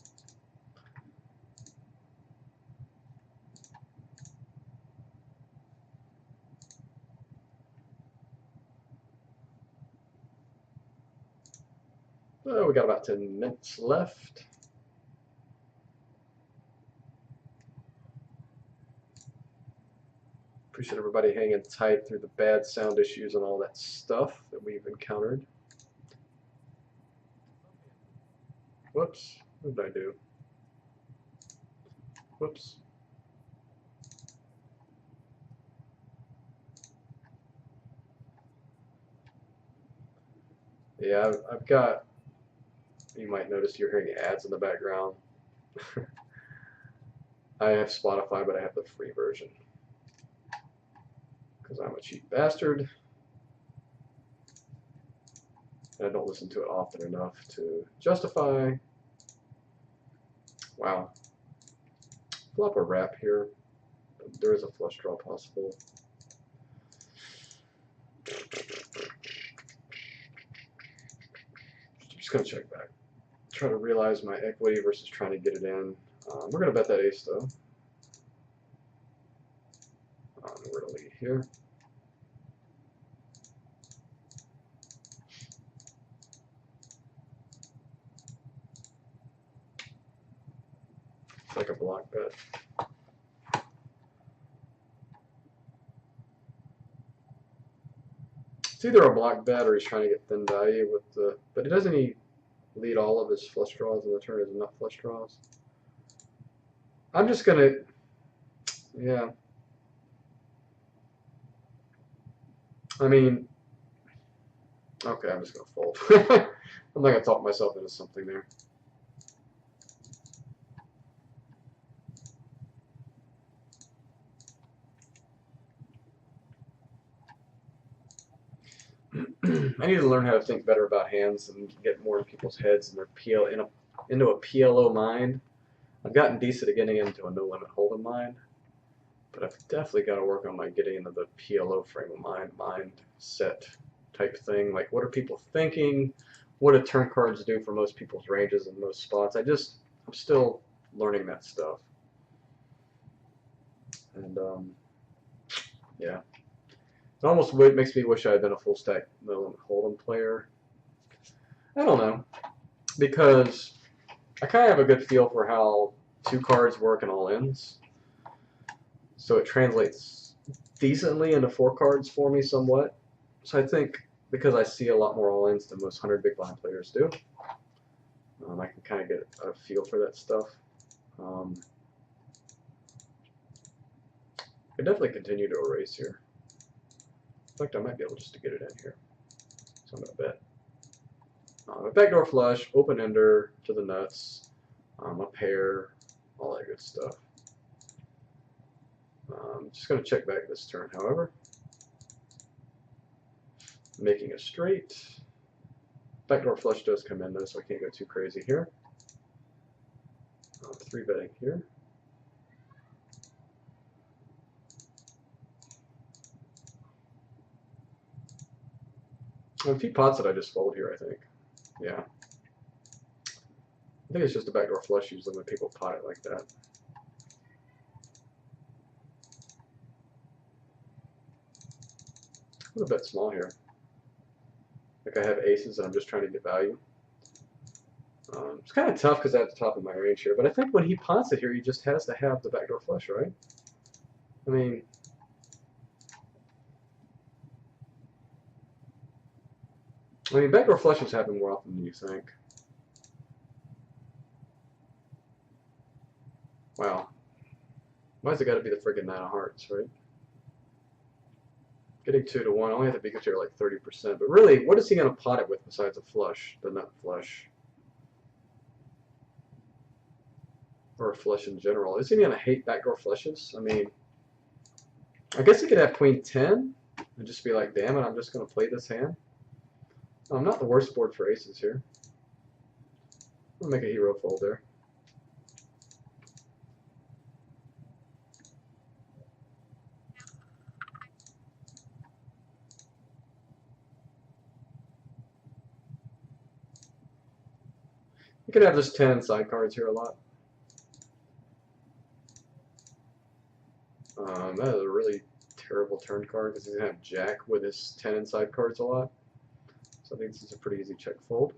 Oh, we got about 10 minutes left. Appreciate everybody hanging tight through the bad sound issues and all that stuff that we've encountered. Whoops, what did I do? Whoops. Yeah, I've got, you might notice you're hearing ads in the background. I have Spotify, but I have the free version. Because I'm a cheap bastard. And I don't listen to it often enough to justify. Wow. Flop a wrap here. There is a flush draw possible. Just going to check back. Try to realize my equity versus trying to get it in. We're going to bet that ace though. We're going to lead here. It's like a block bet. It's either a block bet or he's trying to get thin value with the, but doesn't he lead all of his flush draws in the turn as nut flush draws? I'm just gonna, yeah. I mean, okay, I'm just gonna fold. I'm not gonna talk myself into something there. I need to learn how to think better about hands and get more in people's heads and their into a PLO mind. I've gotten decent at getting into a no limit hold'em mind, but I've definitely got to work on my getting into the PLO frame of mind, mindset type thing. Like, what are people thinking? What do turn cards do for most people's ranges and most spots? I'm still learning that stuff. And yeah. It almost makes me wish I had been a full stack Mill and Hold'em player. I don't know, because I kind of have a good feel for how 2 cards work in all ends, so it translates decently into 4 cards for me somewhat. So I think because I see a lot more all ends than most 100 big blind players do, I can kind of get a feel for that stuff. I definitely continue to erase here. In fact, I might be able just to get it in here. So I'm going to bet. A backdoor flush, open ender to the nuts, a pair, all that good stuff. Just going to check back this turn, however. Making a straight. Backdoor flush does come in though, so I can't go too crazy here. 3 betting here. If he pots it, I just fold here, I think. Yeah. I think it's just a backdoor flush usually when people pot it like that. I'm going to bet small here. Like I have aces and I'm just trying to get value. It's kind of tough because I have the top of my range here, but I think when he pots it here, he just has to have the backdoor flush, right? I mean, backdoor flushes happen more often than you think. Wow. Why's it got to be the friggin' 9 of hearts, right? Getting 2 to 1, I only have to be good here like 30%. But really, what is he going to pot it with besides a flush, the nut flush? Or a flush in general. Is he going to hate backdoor flushes? I mean, I guess he could have queen 10 and just be like, damn it, I'm just going to play this hand. I'm not the worst board for aces here. I'll make a hero fold there. You could have this 10 sidecards here a lot. That is a really terrible turn card because he's going to have jack with his 10 inside cards a lot. So I think this is a pretty easy check fold.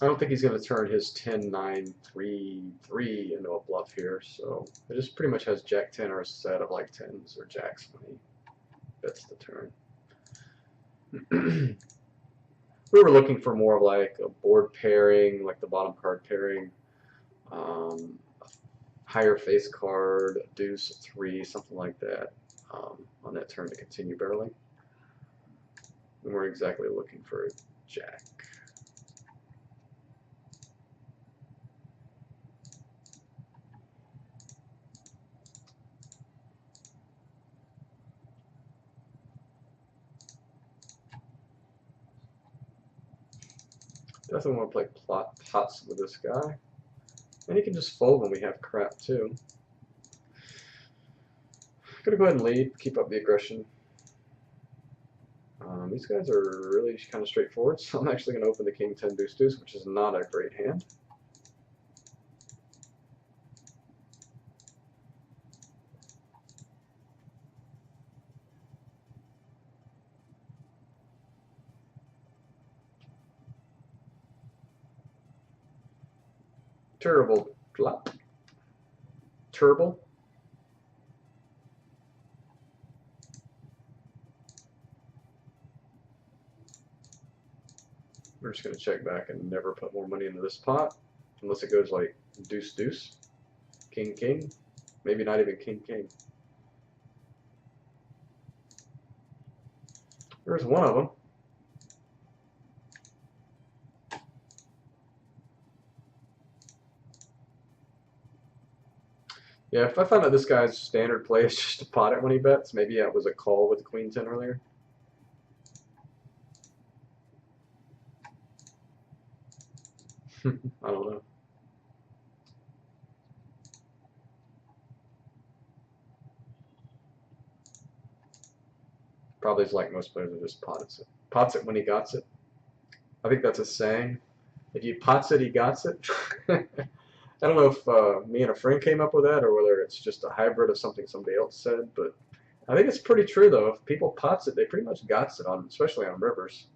I don't think he's going to turn his 10-9-3-3 into a bluff here, so it just pretty much has jack 10 or a set of like 10s or jacks when he bets the turn. We were looking for more of like a board pairing, like the bottom card pairing, higher face card, a deuce, a 3, something like that on that turn to continue barreling. We weren't exactly looking for a jack. Definitely want to play pots with this guy. And he can just fold when we have crap too. Gonna go ahead and lead, keep up the aggression. These guys are really kind of straightforward, so I'm actually going to open the king 10 deuce deuce, which is not a great hand. Terrible flop. Turble. We're just going to check back and never put more money into this pot unless it goes like deuce deuce, king king, maybe not even king king. There's one of them. Yeah, if I found out this guy's standard play is just to pot it when he bets, maybe it was a call with the queen 10 earlier. I don't know. Probably is like most players, are just pots it. Pots it when he got it. I think that's a saying. If you pots it, he got it. I don't know if me and a friend came up with that or whether it's just a hybrid of something somebody else said, but I think it's pretty true though. If people pots it, they pretty much gots it on, especially on rivers.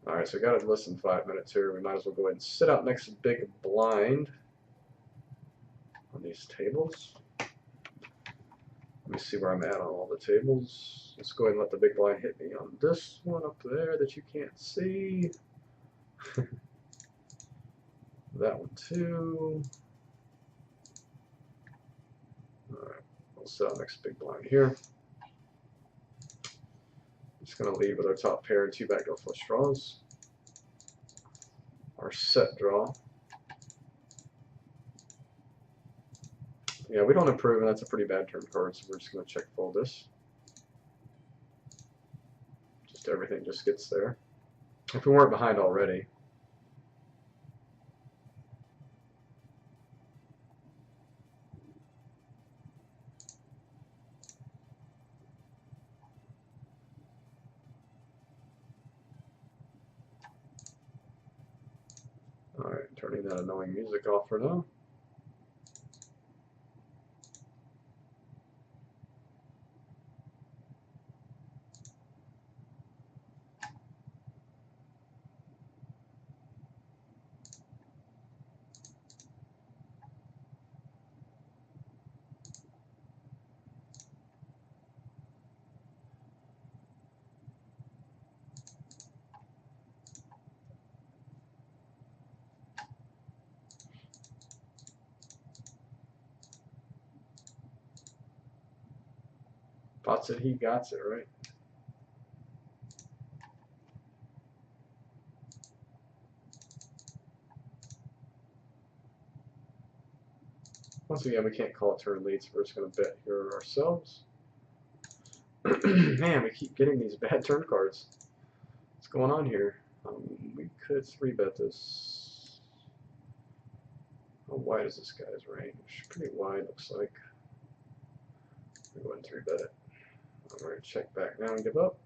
All right, so we got it less than 5 minutes here. We might as well go ahead and sit out next to the big blind on these tables. Let me see where I'm at on all the tables. Let's go ahead and let the big blind hit me on this one up there that you can't see. That one too. Alright, we'll sit out next to big blind here. Just going to lead with our top pair and 2 backdoor flush draws. Our set draw. Yeah, we don't improve, and that's a pretty bad turn card, so we're just going to check fold this. Just everything just gets there. If we weren't behind already. Alright, turning that annoying music off for now. Pots it, he got it, right? Once again, we can't call it turn leads, so we're just going to bet here ourselves. Man, we keep getting these bad turn cards. What's going on here? We could 3-bet this. How wide is this guy's range? Pretty wide, looks like. We're going to 3-bet it. I'm going to check back now and give up.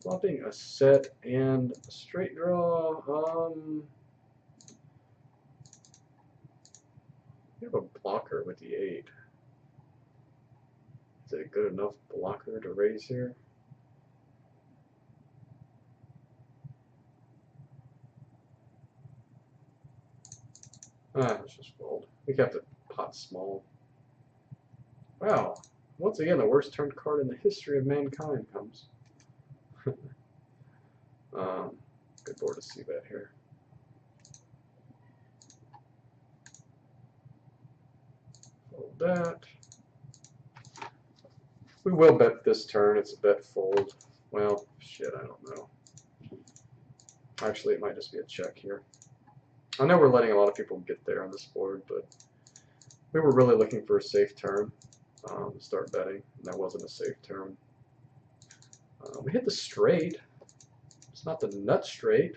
Flopping a set and a straight draw. We have a blocker with the 8. Is it a good enough blocker to raise here? Let's just fold. We kept the pot small. Wow. Once again, the worst turned card in the history of mankind comes. Good board to see that here. Fold that. We will bet this turn. It's a bet fold. Well, shit, I don't know. Actually, it might just be a check here. I know we're letting a lot of people get there on this board, but we were really looking for a safe turn to start betting, and that wasn't a safe turn. We hit the straight. It's not the nut straight.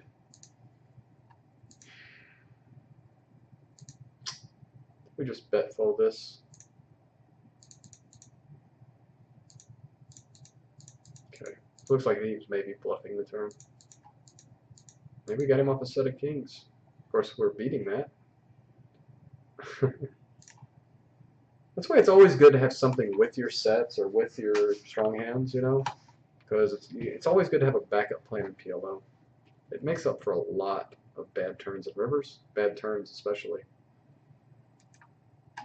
We just bet fold this. Okay. Looks like he was maybe bluffing the turn. Maybe we got him off a set of kings. Of course, we're beating that. That's why it's always good to have something with your sets or with your strong hands, you know, because it's always good to have a backup plan in PLO. It makes up for a lot of bad turns at rivers, bad turns especially.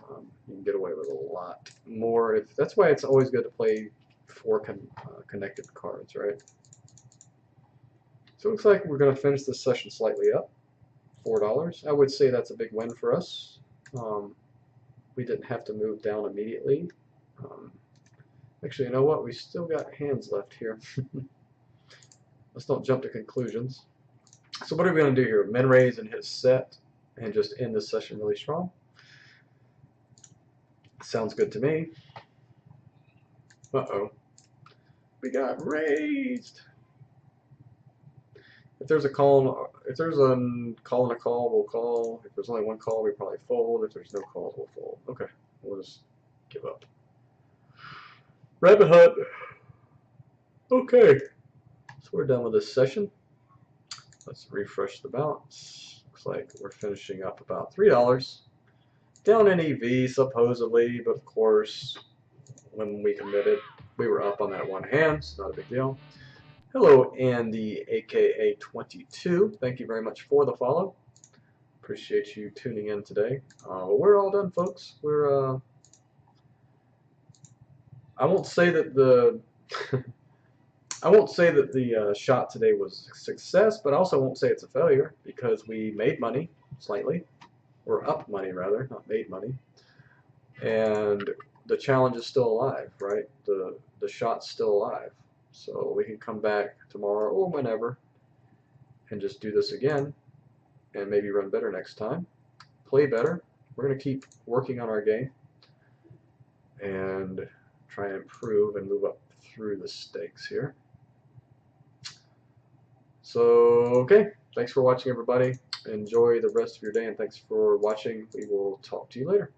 You can get away with a lot more. That's why it's always good to play 4 connected cards, right? So it looks like we're going to finish this session slightly up, $4. I would say that's a big win for us. We didn't have to move down immediately. Actually, you know what? We still got hands left here. Let's don't jump to conclusions. So what are we going to do here? Min raise and hit set and just end this session really strong. Sounds good to me. Uh-oh. We got raised. If there's a call, if there's a call and a call, we'll call. If there's only one call, we probably fold. If there's no calls, we'll fold. Okay, we'll just give up. Rabbit hut. Okay, so we're done with this session. Let's refresh the balance. Looks like we're finishing up about $3. Down in EV supposedly, but of course, when we committed, we were up on that one hand, so not a big deal. Hello, Andy, aka 22. Thank you very much for the follow. Appreciate you tuning in today. We're all done, folks. We're I won't say that the I won't say that the shot today was a success, but I also won't say it's a failure because we made money slightly, or up money rather, not made money, and the challenge is still alive, right? The shot's still alive, so we can come back tomorrow or whenever and just do this again, and maybe run better next time, play better. We're gonna keep working on our game and try and improve and move up through the stakes here. So, okay, thanks for watching, everybody. Enjoy the rest of your day, and thanks for watching. We will talk to you later.